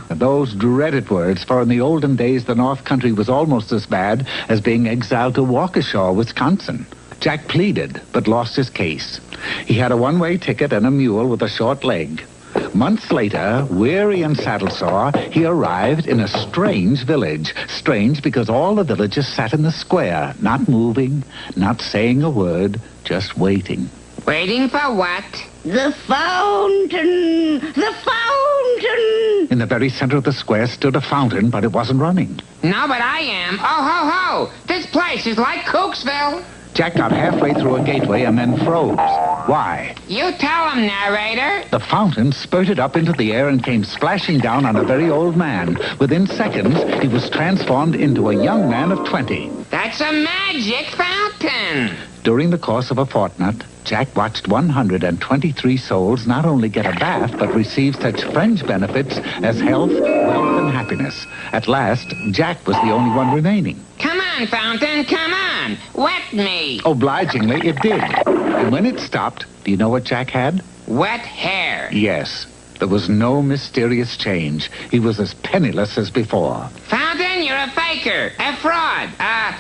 Those dreaded words, for in the olden days the North Country was almost as bad as being exiled to Waukesha, Wisconsin. Jack pleaded, but lost his case. He had a one-way ticket and a mule with a short leg. Months later, weary and saddle-sore, he arrived in a strange village. Strange because all the villagers sat in the square, not moving, not saying a word, just waiting. Waiting for what? The fountain! The fountain! In the very center of the square stood a fountain, but it wasn't running. No, but I am. Oh, ho, ho! This place is like Cooksville. Jack got halfway through a gateway and then froze. Why? You tell him, narrator. The fountain spurted up into the air and came splashing down on a very old man. Within seconds, he was transformed into a young man of 20. That's a magic fountain. During the course of a fortnight, Jack watched 123 souls not only get a bath, but receive such fringe benefits as health, wealth, and happiness. At last, Jack was the only one remaining. Come on, fountain, come on. Wet me. Obligingly, it did. And when it stopped, do you know what Jack had? Wet hair. Yes. There was no mysterious change. He was as penniless as before. Fountain, you're a faker, a fraud, a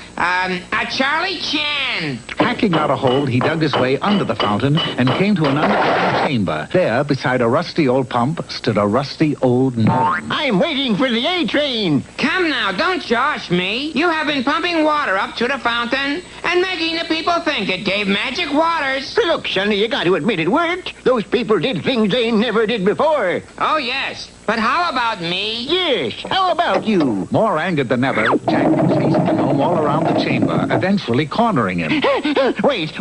Charlie Chan. Hacking out a hole, he dug his way under the fountain and came to an underground chamber. There, beside a rusty old pump, stood a rusty old gnome. I'm waiting for the A train. Come now, don't josh me. You have been pumping water up to the fountain and making the people think it gave magic waters. Look, Sonny, you got to admit it worked. Those people did things they never did before. Oh, yes. But how about me? Yes, how about you? More angered than ever, Jack chased the gnome all around the chamber, eventually cornering him. Wait.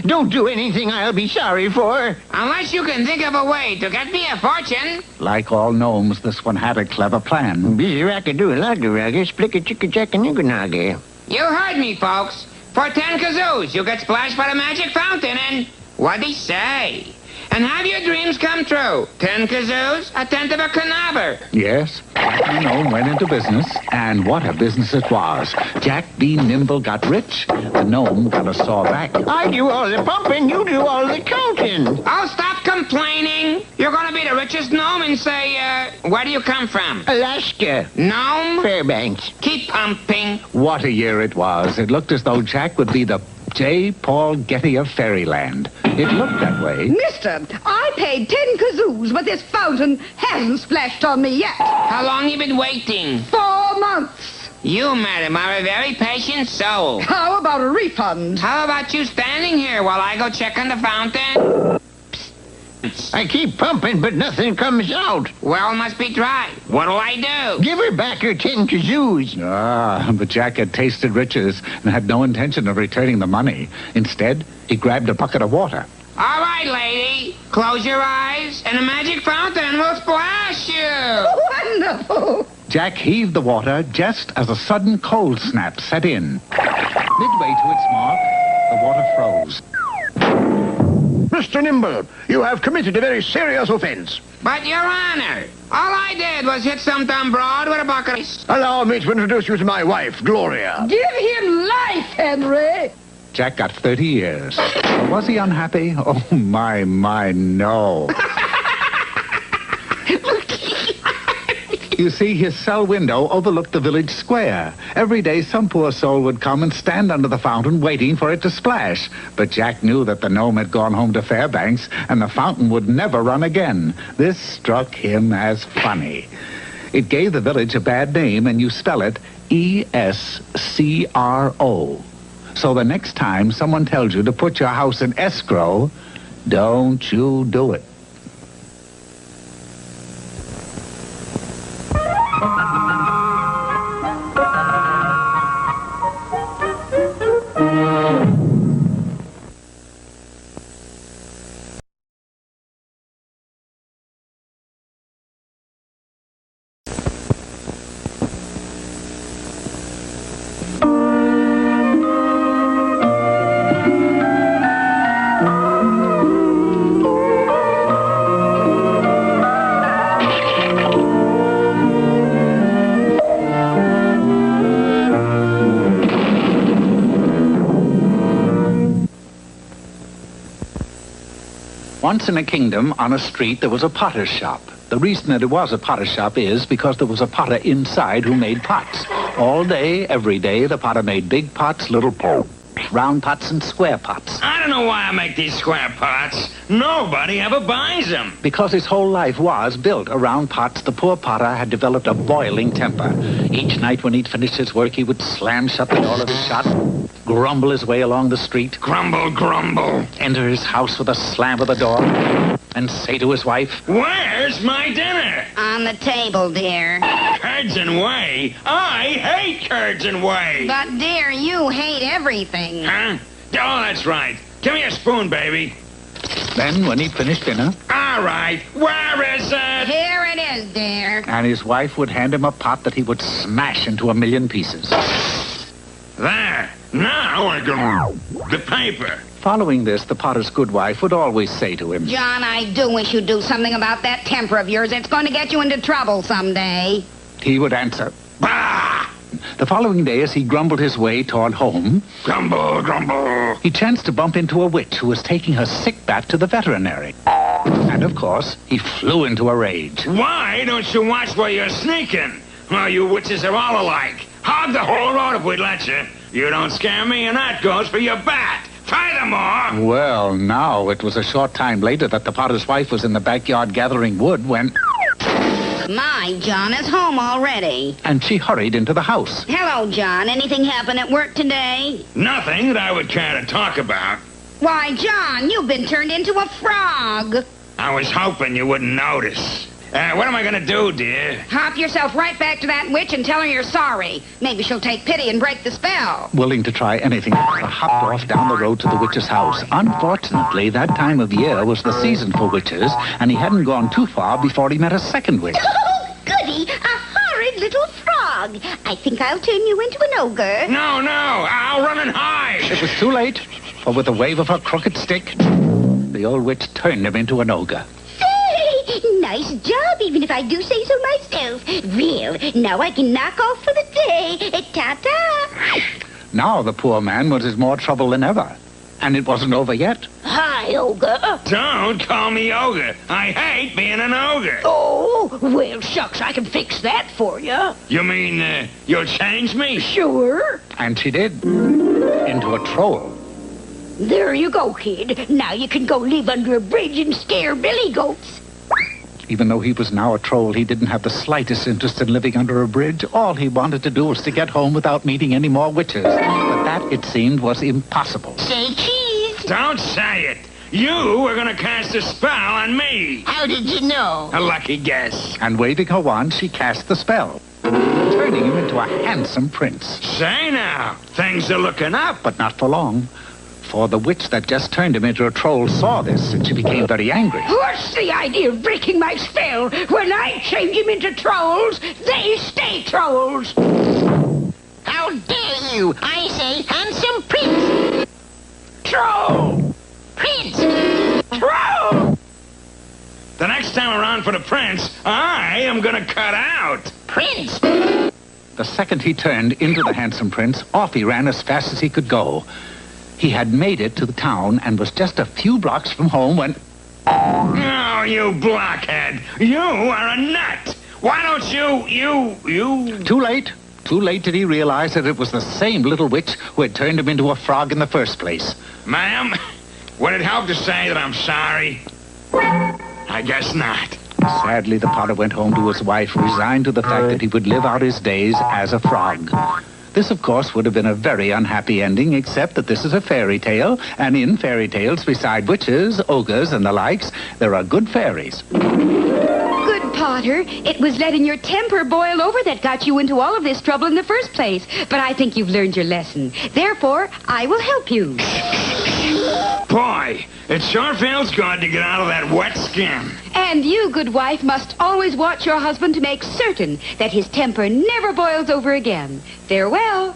Don't do anything I'll be sorry for. Unless you can think of a way to get me a fortune. Like all gnomes, this one had a clever plan. Busy rackadoo-lagga-ragga, splicka-chicka-jacka-nugga-nugga. You heard me, folks. For 10 kazoos, you get splashed by the magic fountain and... What'd he say? And have your dreams come true. 10 kazoos, a tenth of a canaver. Yes, Jack the gnome went into business, and what a business it was. Jack B. Nimble got rich, the gnome got a sore back. I do all the pumping, you do all the counting. Oh, stop complaining. You're gonna be the richest gnome and say, where do you come from? Alaska. Gnome? Fairbanks. Keep pumping. What a year it was. It looked as though Jack would be the J. Paul Getty of Fairyland. It looked that way. Mister, I paid 10 kazoos, but this fountain hasn't splashed on me yet. How long you been waiting? 4 months. You, madam, are a very patient soul. How about a refund? How about you standing here while I go check on the fountain? I keep pumping, but nothing comes out. Well, must be dry. What'll I do? Give her back her 10 kazoos. But Jack had tasted riches and had no intention of returning the money. Instead, he grabbed a bucket of water. All right, lady. Close your eyes, and a magic fountain will splash you. Wonderful. Jack heaved the water just as a sudden cold snap set in. Midway to its mark, the water froze. Mr. Nimble, you have committed a very serious offense. But, Your Honor, all I did was hit some dumb broad with a bucket. Allow me to introduce you to my wife, Gloria. Give him life, Henry. Jack got 30 years. Was he unhappy? Oh, my, no. You see, his cell window overlooked the village square. Every day, some poor soul would come and stand under the fountain waiting for it to splash. But Jack knew that the gnome had gone home to Fairbanks, and the fountain would never run again. This struck him as funny. It gave the village a bad name, and you spell it E-S-C-R-O. So the next time someone tells you to put your house in escrow, don't you do it. Once in a kingdom, on a street, there was a potter's shop. The reason that it was a potter's shop is because there was a potter inside who made pots. All day, every day, the potter made big pots, little pots, round pots, and square pots. I don't know why I make these square pots. Nobody ever buys them. Because his whole life was built around pots, the poor potter had developed a boiling temper. Each night when he'd finished his work, he would slam shut the door of his shop, grumble his way along the street. Grumble, grumble. Enter his house with a slam of the door, and say to his wife, "Where's my dinner?" On the table, dear. Curds and whey? I hate curds and whey. But, dear, you hate everything. Huh? Oh, that's right. Give me a spoon, baby. Then, when he'd finished dinner, All right. Where is it? Here it is, dear. and his wife would hand him a pot that he would smash into a million pieces. There. Now I go. The paper. Following this, the potter's good wife would always say to him, John, I do wish you'd do something about that temper of yours. It's going to get you into trouble someday. he would answer. Bah! The following day, as he grumbled his way toward home, Grumble, grumble. he chanced to bump into a witch who was taking her sick bat to the veterinary. And, of course, he flew into a rage. Why don't you watch where you're sneaking? Well, you witches are all alike. Hog the whole road if we'd let you. You don't scare me, and that goes for your bat. Furthermore... Well, now, it was a short time later that the potter's wife was in the backyard gathering wood when... My, John is home already. And she hurried into the house. Hello, John. Anything happen at work today? Nothing that I would care to talk about. Why, John, you've been turned into a frog. I was hoping you wouldn't notice. What am I gonna do, dear? Hop yourself right back to that witch and tell her you're sorry. Maybe she'll take pity and break the spell. Willing to try anything, I hopped off down the road to the witch's house. Unfortunately, that time of year was the season for witches, and he hadn't gone too far before he met a second witch. Oh, goody, a horrid little frog. I think I'll turn you into an ogre. No, I'll run and hide. It was too late, for with a wave of her crooked stick, the old witch turned him into an ogre. Nice job, even if I do say so myself. Well, now I can knock off for the day. Ta-ta. Now the poor man was in more trouble than ever. And it wasn't over yet. Hi, ogre. Don't call me ogre. I hate being an ogre. Oh, well, shucks, I can fix that for you. You mean you'll change me? Sure. And she did. Into a troll. There you go, kid. Now you can go live under a bridge and scare billy goats. Even though he was now a troll, he didn't have the slightest interest in living under a bridge. All he wanted to do was to get home without meeting any more witches. But that, it seemed, was impossible. Say cheese. Don't say it. You were going to cast a spell on me. How did you know? A lucky guess. And waving her wand, she cast the spell, turning him into a handsome prince. Say now, things are looking up. But not for long. For the witch that just turned him into a troll saw this, and she became very angry. What's the idea of breaking my spell? When I change them into trolls, they stay trolls. How dare you? I say handsome prince. Troll! Prince. Troll! The next time around for the prince, I am going to cut out. Prince. The second he turned into the handsome prince, off he ran as fast as he could go. He had made it to the town and was just a few blocks from home when... Oh, you blockhead. You are a nut. Why don't you... Too late. Too late did he realize that it was the same little witch who had turned him into a frog in the first place. Ma'am, would it help to say that I'm sorry? I guess not. Sadly, the potter went home to his wife, resigned to the fact that he would live out his days as a frog. This, of course, would have been a very unhappy ending, except that this is a fairy tale, and in fairy tales, beside witches, ogres, and the likes, there are good fairies. Good, Potter. It was letting your temper boil over that got you into all of this trouble in the first place. But I think you've learned your lesson. Therefore, I will help you. Boy, it sure feels good to get out of that wet skin. And you, good wife, must always watch your husband to make certain that his temper never boils over again. Farewell.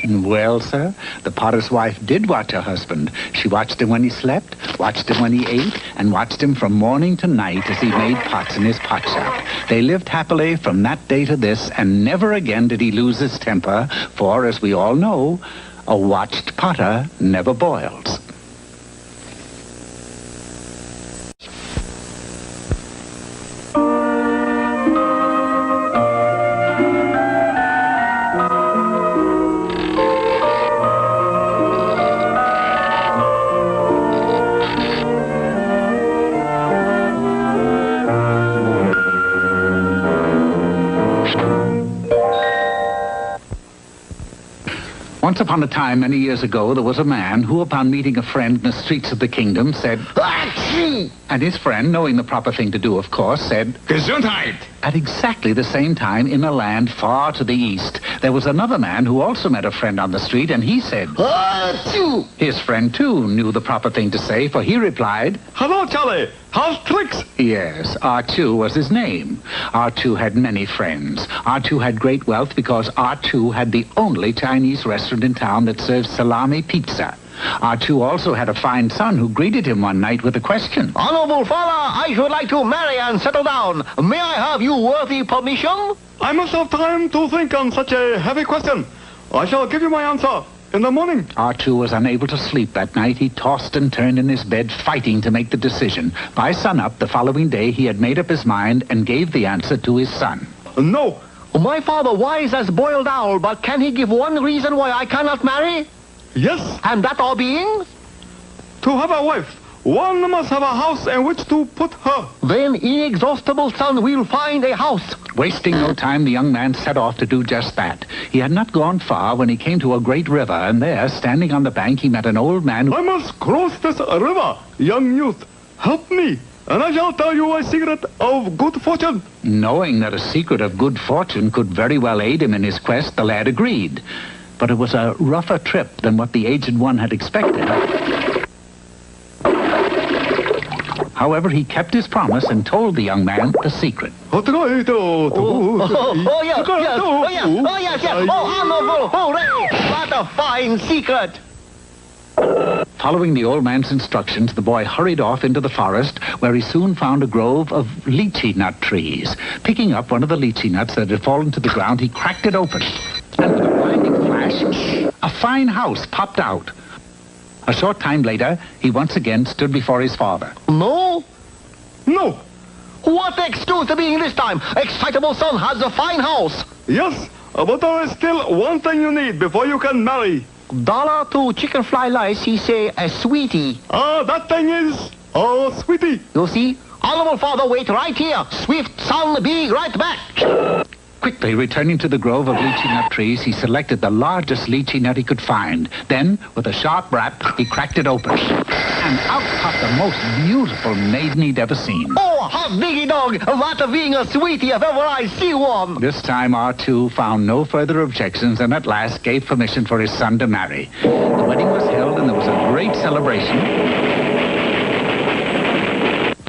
Well, sir, the potter's wife did watch her husband. She watched him when he slept, watched him when he ate, and watched him from morning to night as he made pots in his pot shop. They lived happily from that day to this, and never again did he lose his temper, for, as we all know, a watched potter never boils. Once upon a time, many years ago, there was a man who, upon meeting a friend in the streets of the kingdom, said, "Achoo!" And his friend, knowing the proper thing to do, of course, said, Gesundheit! At exactly the same time, in a land far to the east, there was another man who also met a friend on the street, and he said, "Achoo!" His friend, too, knew the proper thing to say, for he replied, "Hello, Charlie. How's tricks?" Yes, R2 was his name. R2 had many friends. R2 had great wealth because R2 had the only Chinese restaurant in town that served salami pizza. R2 also had a fine son who greeted him one night with a question. Honorable father, I should like to marry and settle down. May I have your worthy permission? I must have time to think on such a heavy question. I shall give you my answer in the morning. R2 was unable to sleep that night. He tossed and turned in his bed, fighting to make the decision. By sunup the following day, he had made up his mind and gave the answer to his son. No. My father wise as boiled owl, but can he give one reason why I cannot marry? Yes. And that all being? To have a wife, one must have a house in which to put her. Then inexhaustible son will find a house. Wasting no time, the young man set off to do just that. He had not gone far when he came to a great river, and there, standing on the bank, he met an old man who... I must cross this river, young youth. Help me, and I shall tell you a secret of good fortune. Knowing that a secret of good fortune could very well aid him in his quest, the lad agreed. But it was a rougher trip than what the aged one had expected. However, he kept his promise and told the young man the secret. Yes. Oh, honorable, hooray! What a fine secret! Following the old man's instructions, the boy hurried off into the forest, where he soon found a grove of lychee nut trees. Picking up one of the lychee nuts that had fallen to the ground, he cracked it open. And with a blinding flash, a fine house popped out. A short time later, he once again stood before his father. No? No. What excuse to being this time? Excitable son has a fine house. Yes, but there is still one thing you need before you can marry. $1 to chicken fly lice, he say, a sweetie. That thing is a sweetie. You see? Honorable father, wait right here. Swift son, be right back. Quickly returning to the grove of lychee nut trees, he selected the largest lychee nut he could find. Then, with a sharp rap, he cracked it open. And out popped the most beautiful maiden he'd ever seen. Oh, hot diggy dog! That being a sweetie if ever I see one! This time R2 found no further objections and at last gave permission for his son to marry. The wedding was held and there was a great celebration.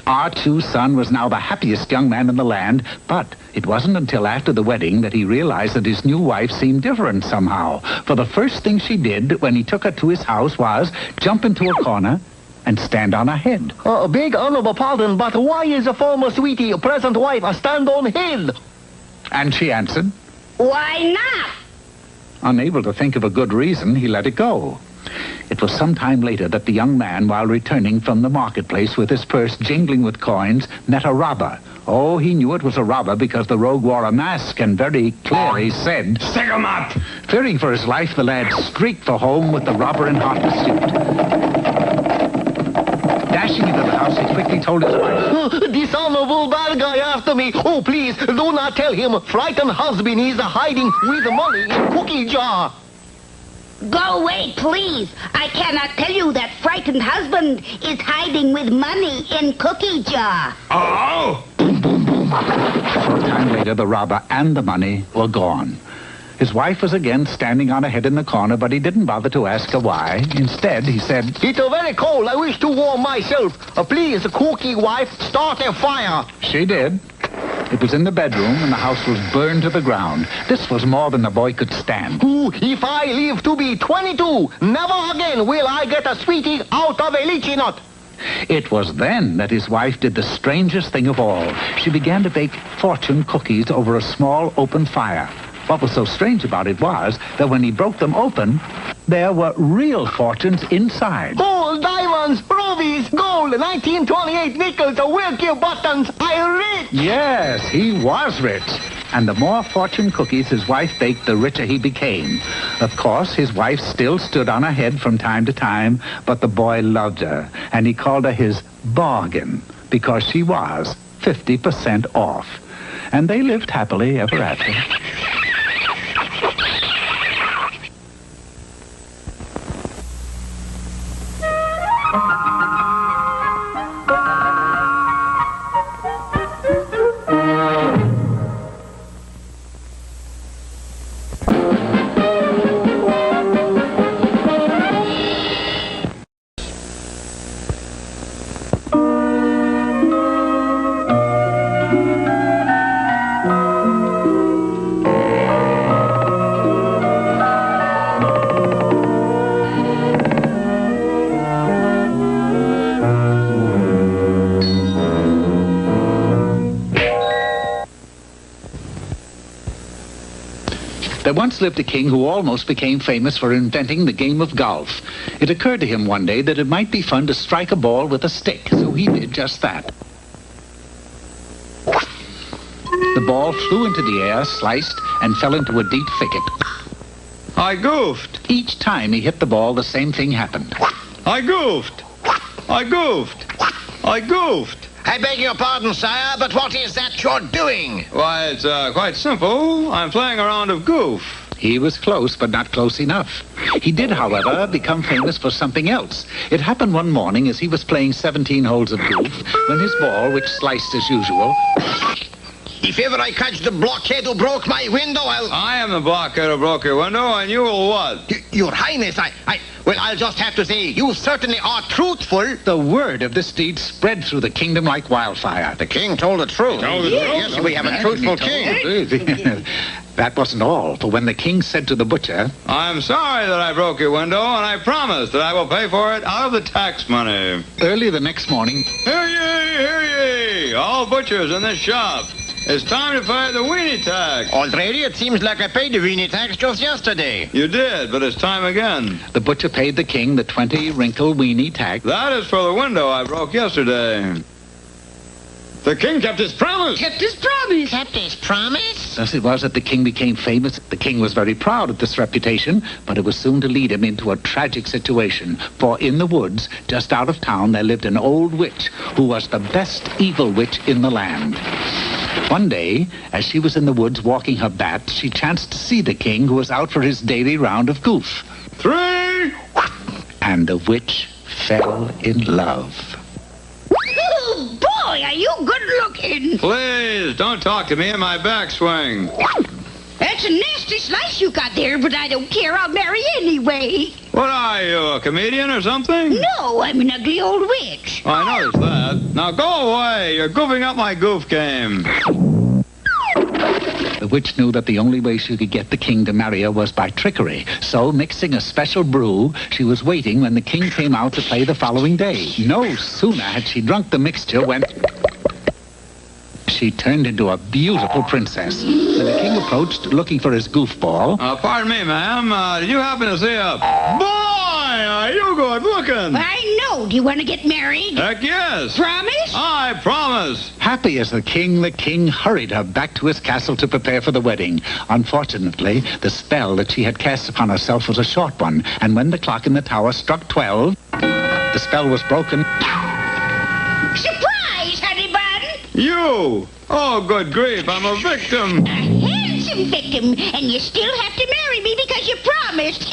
R2's son was now the happiest young man in the land, but it wasn't until after the wedding that he realized that his new wife seemed different somehow. For the first thing she did when he took her to his house was jump into a corner and stand on her head. Big honorable pardon, but why is a former sweetie, present wife, a stand on head? And she answered, Why not? Unable to think of a good reason, he let it go. It was some time later that the young man, while returning from the marketplace with his purse jingling with coins, met a robber. Oh, he knew it was a robber because the rogue wore a mask and very clearly said, "Stick 'em up!" Fearing for his life, the lad streaked for home with the robber in hot pursuit. Dashing into the house, he quickly told his wife, Dishonorable bad guy after me. Oh, please, do not tell him. Frightened husband is hiding with money in cookie jar. Go away, please. I cannot tell you that frightened husband is hiding with money in cookie jar. Oh! A short time later, the robber and the money were gone. His wife was again standing on her head in the corner, but he didn't bother to ask her why. Instead, he said, It's very cold. I wish to warm myself. Please, cookie wife, start a fire. She did. It was in the bedroom, and the house was burned to the ground. This was more than the boy could stand. If I live to be 22, never again will I get a sweetie out of a lychee nut. It was then that his wife did the strangest thing of all. She began to bake fortune cookies over a small open fire. What was so strange about it was that when he broke them open, there were real fortunes inside. Oh, diamonds, rubies, gold, 1928 nickels, Wilkie buttons. I'm rich. Yes, he was rich. And the more fortune cookies his wife baked, the richer he became. Of course, his wife still stood on her head from time to time, but the boy loved her, and he called her his bargain, because she was 50% off. And they lived happily ever after. There once lived a king who almost became famous for inventing the game of golf. It occurred to him one day that it might be fun to strike a ball with a stick, so he did just that. The ball flew into the air, sliced, and fell into a deep thicket. I goofed. Each time he hit the ball, the same thing happened. I goofed. I goofed. I goofed. I beg your pardon, sire, but what is that you're doing? Why, it's quite simple. I'm playing a round of goof. He was close, but not close enough. He did, however, become famous for something else. It happened one morning as he was playing 17 holes of goof, when his ball, which sliced as usual... If ever I catch the blockhead who broke my window, I am the blockhead who broke your window, and you will what? Your Highness, well, I'll just have to say, you certainly are truthful. The word of this deed spread through the kingdom like wildfire. The king told the truth. Yes, we have a truthful king. That wasn't all, for when the king said to the butcher... I'm sorry that I broke your window, and I promise that I will pay for it out of the tax money. Early the next morning... Hear ye, hear ye! All butchers in this shop. It's time to pay the weenie tax. Already? It seems like I paid the weenie tax just yesterday. You did, but it's time again. The butcher paid the king the 20-wrinkle weenie tax. That is for the window I broke yesterday. The king kept his promise. Kept his promise. Kept his promise? Thus it was that the king became famous. The king was very proud of this reputation, but it was soon to lead him into a tragic situation. For in the woods, just out of town, there lived an old witch who was the best evil witch in the land. One day, as she was in the woods walking her bat, she chanced to see the king who was out for his daily round of goof. 3! And the witch fell in love. Oh, boy, are you good looking. Please, don't talk to me in my backswing. That's a nasty slice you got there, but I don't care. I'll marry anyway. What are you, a comedian or something? No, I'm an ugly old witch. I noticed that. Now go away. You're goofing up my goof game. The witch knew that the only way she could get the king to marry her was by trickery. So, mixing a special brew, she was waiting when the king came out to play the following day. No sooner had she drunk the mixture when... she turned into a beautiful princess. When the king approached, looking for his goofball... Pardon me, ma'am. Did you happen to see a... Boy, are you good looking? I know. Do you want to get married? Heck yes. Promise? I promise. Happy as the king hurried her back to his castle to prepare for the wedding. Unfortunately, the spell that she had cast upon herself was a short one, and when the clock in the tower struck 12, the spell was broken. Surprise, honey bun! You! Oh, good grief, I'm a victim. A handsome victim, and you still have to marry me because you promised.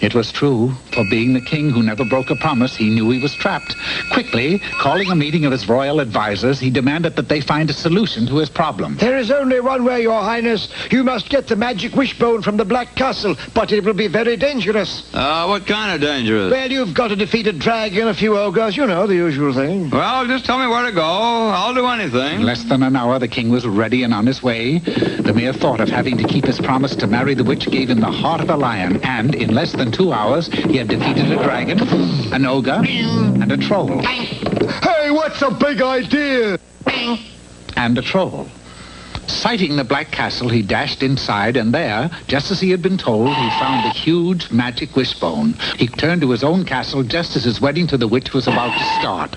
It was true, for being the king who never broke a promise, he knew he was trapped. Quickly, calling a meeting of his royal advisors, he demanded that they find a solution to his problem. There is only one way, Your Highness. You must get the magic wishbone from the Black Castle, but it will be very dangerous. What kind of dangerous? Well, you've got to defeat a dragon, a few ogres, you know, the usual thing. Well, just tell me where to go. I'll do anything. In less than an hour, the king was ready and on his way. The mere thought of having to keep his promise to marry the witch gave him the heart of a lion, and in less than 2 hours, he had defeated a dragon, an ogre, and a troll. Hey, what's a big idea? And a troll. Sighting the Black Castle, he dashed inside, and there, just as he had been told, he found the huge magic wishbone. He turned to his own castle just as his wedding to the witch was about to start.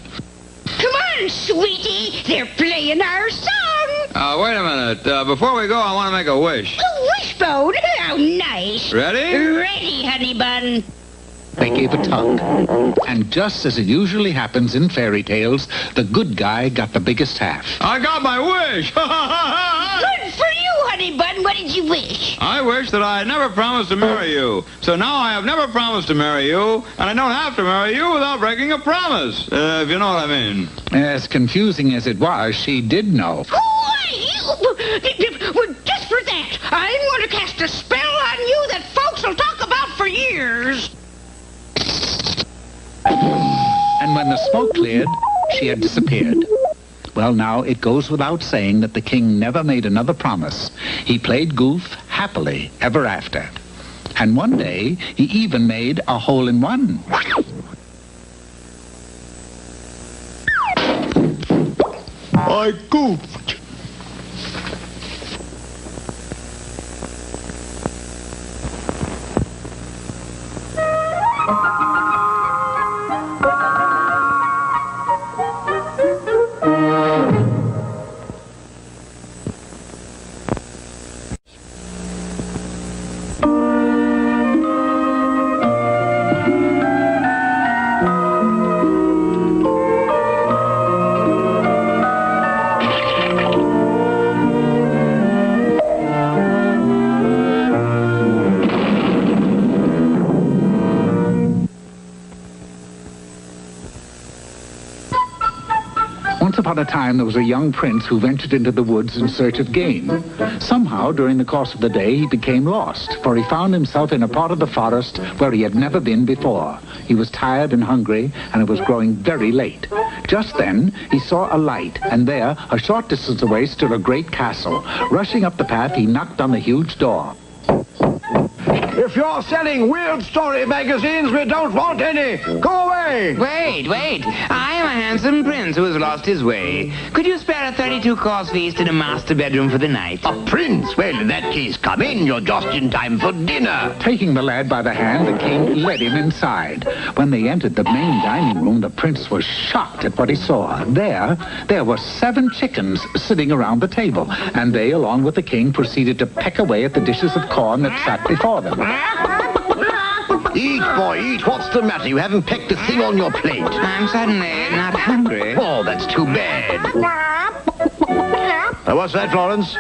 Come on, sweetie. They're playing our song. Wait a minute. Before we go, I want to make a wish. A wishbone? How nice. Ready? Ready, honey bun. They gave a tug, and just as it usually happens in fairy tales, the good guy got the biggest half. I got my wish! Good for you, honey honey bun, what did you wish? I wish that I had never promised to marry you. So now I have never promised to marry you, and I don't have to marry you without breaking a promise, if you know what I mean. As confusing as it was, she did know. Who are you? Well, just for that, I'm going to cast a spell on you that folks will talk about for years. And when the smoke cleared, she had disappeared. Well, now, it goes without saying that the king never made another promise. He played goof happily ever after. And one day, he even made a hole-in-one. I goofed. Once upon a time, there was a young prince who ventured into the woods in search of game. Somehow, during the course of the day, he became lost, for he found himself in a part of the forest where he had never been before. He was tired and hungry, and it was growing very late. Just then, he saw a light, and there, a short distance away, stood a great castle. Rushing up the path, he knocked on the huge door. If you're selling weird story magazines, we don't want any. Go away. Wait. I am a handsome prince who has lost his way. Could you spare a 32-course feast in a master bedroom for the night? A prince? Well, in that case, come in. You're just in time for dinner. Taking the lad by the hand, the king led him inside. When they entered the main dining room, the prince was shocked at what he saw. There were 7 chickens sitting around the table, and they, along with the king, proceeded to peck away at the dishes of corn that sat before them. Eat, boy, eat. What's the matter? You haven't picked a thing on your plate. I'm suddenly not hungry. Oh, that's too bad. What's that, Florence?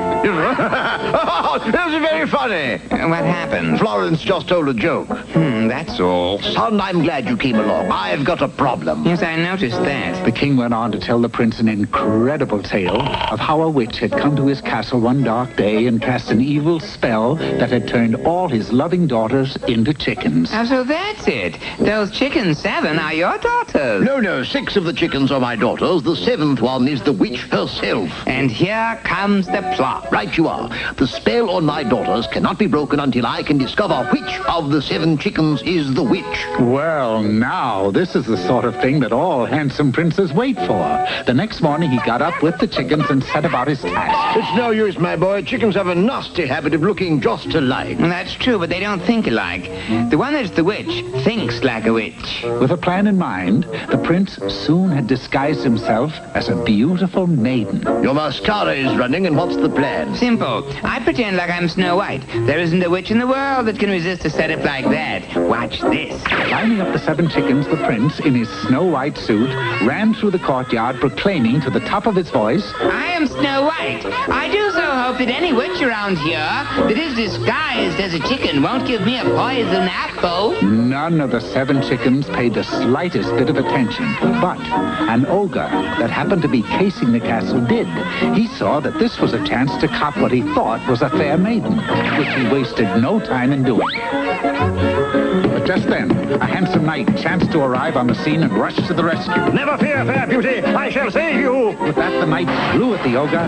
Oh, that was very funny. What happened? Florence just told a joke. That's all. Son, I'm glad you came along. I've got a problem. Yes, I noticed that. The king went on to tell the prince an incredible tale of how a witch had come to his castle one dark day and cast an evil spell that had turned all his loving daughters into chickens. Oh, so that's it. Those chickens 7 are your daughters. No, 6 of the chickens are my daughters. The 7th one is the witch herself. And here comes the plot. Right you are. The spell on my daughters cannot be broken until I can discover which of the 7 chickens is the witch. Well, now, this is the sort of thing that all handsome princes wait for. The next morning, he got up with the chickens and set about his task. It's no use, my boy. Chickens have a nasty habit of looking just alike. Well, that's true, but they don't think alike. The one that's the witch thinks like a witch. With a plan in mind, the prince soon had disguised himself as a beautiful maiden. Your mascara is running, and what's the plan? Simple. I pretend like I'm Snow White. There isn't a witch in the world that can resist a setup like that. Watch this. Lining up the 7 chickens, the prince, in his Snow White suit, ran through the courtyard proclaiming to the top of his voice, I am Snow White. I do so hope that any witch around here that is disguised as a chicken won't give me a poison apple. None of the 7 chickens paid the slightest bit of attention. But an ogre that happened to be casing the castle did. He saw that this was a chance to cop what he thought was a fair maiden, which he wasted no time in doing. But just then, a handsome knight chanced to arrive on the scene and rushed to the rescue. Never fear, fair beauty. I shall save you. With that, the knight flew at the ogre.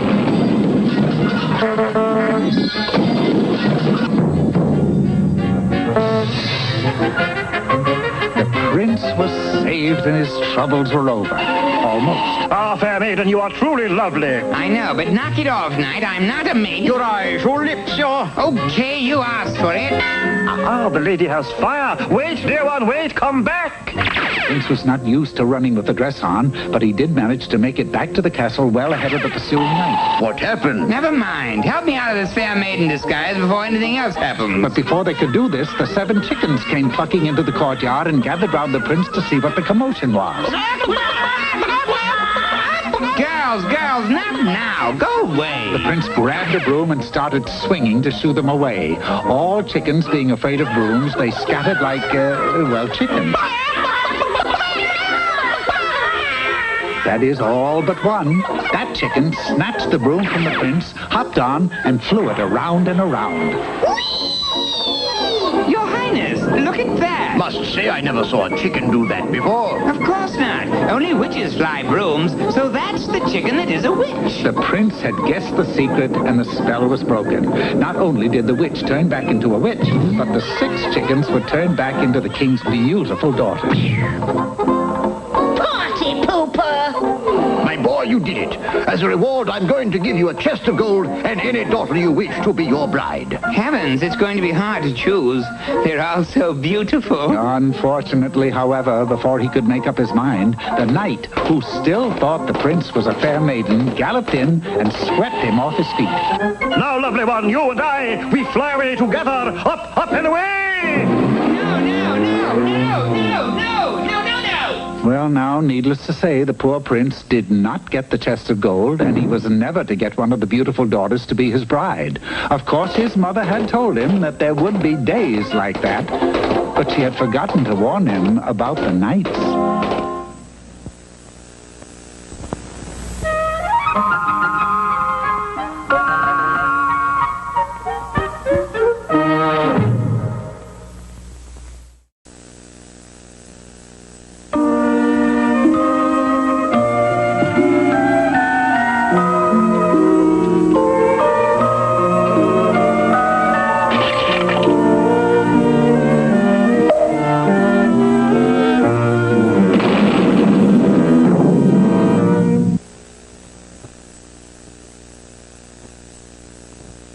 The prince was saved and his troubles were over. Almost. Ah, fair maiden, you are truly lovely. I know, but knock it off, knight. I'm not a maiden. Your eyes, your lips, your... Okay, you asked for it. Ah, the lady has fire. Wait, dear one, wait, come back. The prince was not used to running with the dress on, but he did manage to make it back to the castle well ahead of the pursuing knight. What happened? Never mind. Help me out of this fair maiden disguise before anything else happens. But before they could do this, the 7 chickens came clucking into the courtyard and gathered round the prince to see what the commotion was. Go! girls, not now. Go away. The prince grabbed a broom and started swinging to shoo them away. All chickens being afraid of brooms, they scattered like, chickens. That is all but one. That chicken snatched the broom from the prince, hopped on, and flew it around and around. Your Highness, look at that. Must say I never saw a chicken do that before. Of course not. Only witches fly brooms, so that's the chicken that is a witch. The prince had guessed the secret, and the spell was broken. Not only did the witch turn back into a witch, but the 6 chickens were turned back into the king's beautiful daughters. Party pooper! My boy, you did it. As a reward, I'm going to give you a chest of gold and any daughter you wish to be your bride. Heavens, it's going to be hard to choose. They're all so beautiful. Unfortunately, however, before he could make up his mind, the knight, who still thought the prince was a fair maiden, galloped in and swept him off his feet. Now, lovely one, you and I, we fly away together, up and away! Well, now, needless to say, the poor prince did not get the chest of gold, and he was never to get one of the beautiful daughters to be his bride. Of course, his mother had told him that there would be days like that, but she had forgotten to warn him about the nights.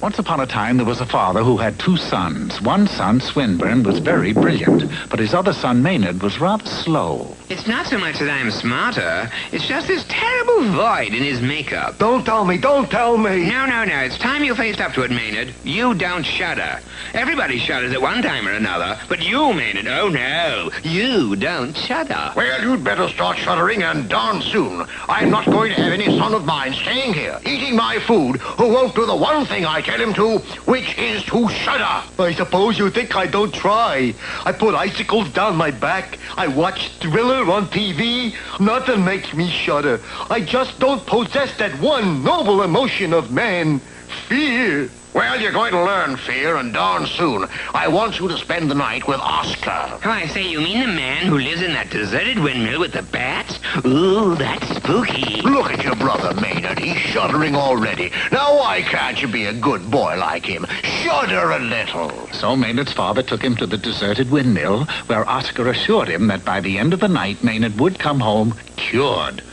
Once upon a time, there was a father who had 2 sons. One son, Swinburne, was very brilliant, but his other son, Maynard, was rather slow. It's not so much that I'm smarter. It's just this terrible void in his makeup. Don't tell me. Don't tell me. No. It's time you faced up to it, Maynard. You don't shudder. Everybody shudders at one time or another, but you, Maynard, oh no, you don't shudder. Well, you'd better start shuddering, and darn soon. I'm not going to have any son of mine staying here, eating my food, who won't do the one thing I tell him to, which is to shudder. I suppose you think I don't try. I put icicles down my back. I watch Thriller on TV. Nothing makes me shudder. I just don't possess that one noble emotion of man, fear. Well, you're going to learn fear, and darn soon. I want you to spend the night with Oscar. Oh, I say, you mean the man who lives in that deserted windmill with the bats? Ooh, that's spooky. Look at your brother, Maynard. He's shuddering already. Now, why can't you be a good boy like him? Shudder a little. So Maynard's father took him to the deserted windmill, where Oscar assured him that by the end of the night, Maynard would come home cured.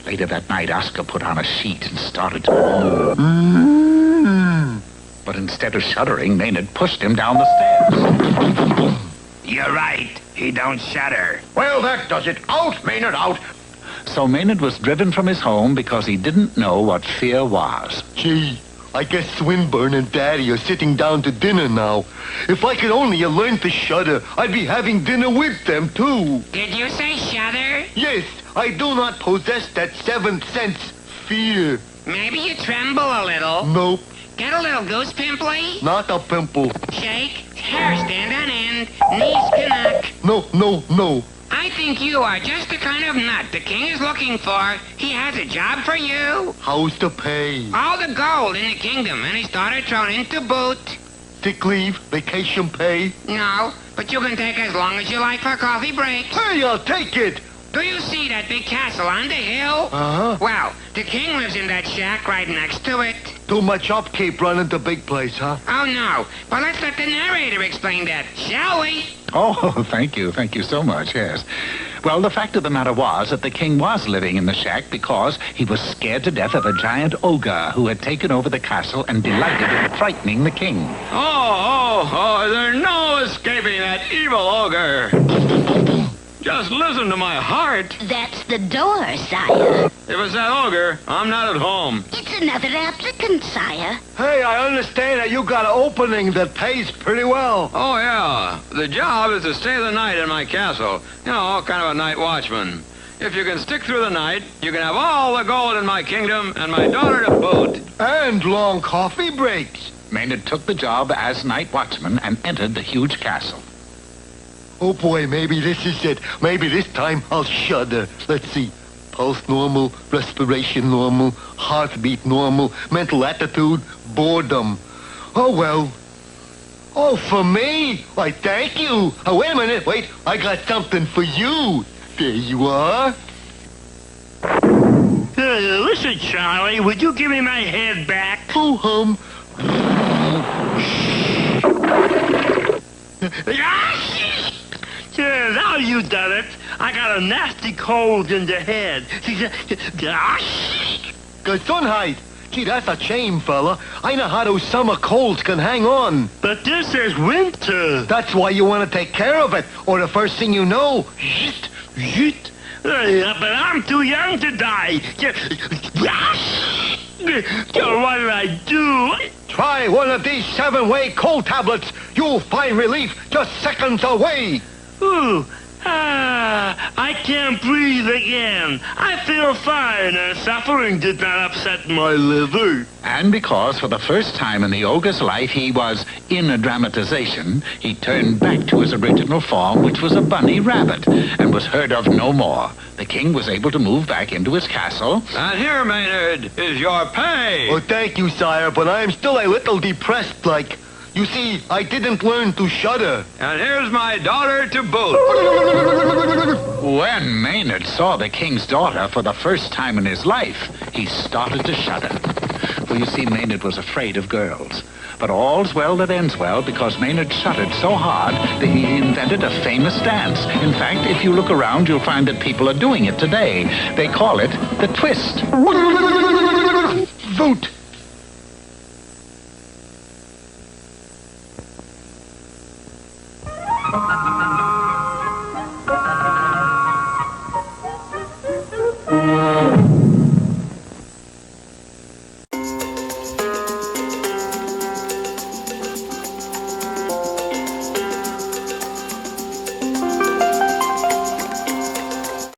Later that night, Oscar put on a sheet and started to But instead of shuddering, Maynard pushed him down the stairs. You're right. He don't shudder. Well, that does it. Out, Maynard, out. So Maynard was driven from his home because he didn't know what fear was. Gee, I guess Swinburne and Daddy are sitting down to dinner now. If I could only have learned to shudder, I'd be having dinner with them, too. Did you say shudder? Yes, I do not possess that 7th sense, fear. Maybe you tremble a little. Nope. Get a little goose pimply? Not a pimple. Shake, hair stand on end, knees knack. No. I think you are just the kind of nut the king is looking for. He has a job for you. How's the pay? All the gold in the kingdom and his daughter thrown in to boot. Sick leave, vacation pay? No, but you can take as long as you like for coffee breaks. Hey, I'll take it. Do you see that big castle on the hill? Uh-huh. Well, the king lives in that shack right next to it. Too much upkeep running the big place, huh? Oh, no. Well, let's let the narrator explain that, shall we? Oh, thank you so much, yes. Well, the fact of the matter was that the king was living in the shack because he was scared to death of a giant ogre who had taken over the castle and delighted in frightening the king. Oh, there's no escaping that evil ogre. Just listen to my heart. That's the door, sire. If it's that ogre, I'm not at home. It's another applicant, sire. Hey, I understand that you got an opening that pays pretty well. Oh, yeah. The job is to stay the night in my castle. You know, kind of a night watchman. If you can stick through the night, you can have all the gold in my kingdom and my daughter to boot. And long coffee breaks. Maynard took the job as night watchman and entered the huge castle. Oh boy, maybe this is it. Maybe this time I'll shudder. Let's see. Pulse normal, respiration normal, heartbeat normal, mental attitude, boredom. Oh well. Oh, for me? Why, thank you. Oh, wait a minute. Wait, I got something for you. There you are. Listen, Charlie, would you give me my head back? Oh, Yeah, now you done it. I got a nasty cold in the head. Gesundheit. Gee, that's a shame, fella. I know how those summer colds can hang on. But this is winter. That's why you want to take care of it. Or the first thing you know, zit. But I'm too young to die. What did I do? Try one of these 7-way cold tablets. You'll find relief just seconds away. Ooh, I can't breathe again. I feel fine, and suffering did not upset my liver. And because for the first time in the ogre's life he was in a dramatization, he turned back to his original form, which was a bunny rabbit, and was heard of no more. The king was able to move back into his castle. And here, Maynard, is your pay. Oh, thank you, sire, but I'm still a little depressed, like. You see, I didn't learn to shudder. And here's my daughter to boot. When Maynard saw the king's daughter for the first time in his life, he started to shudder. For you see, Maynard was afraid of girls. But all's well that ends well, because Maynard shuddered so hard that he invented a famous dance. In fact, if you look around, you'll find that people are doing it today. They call it the twist. Vote.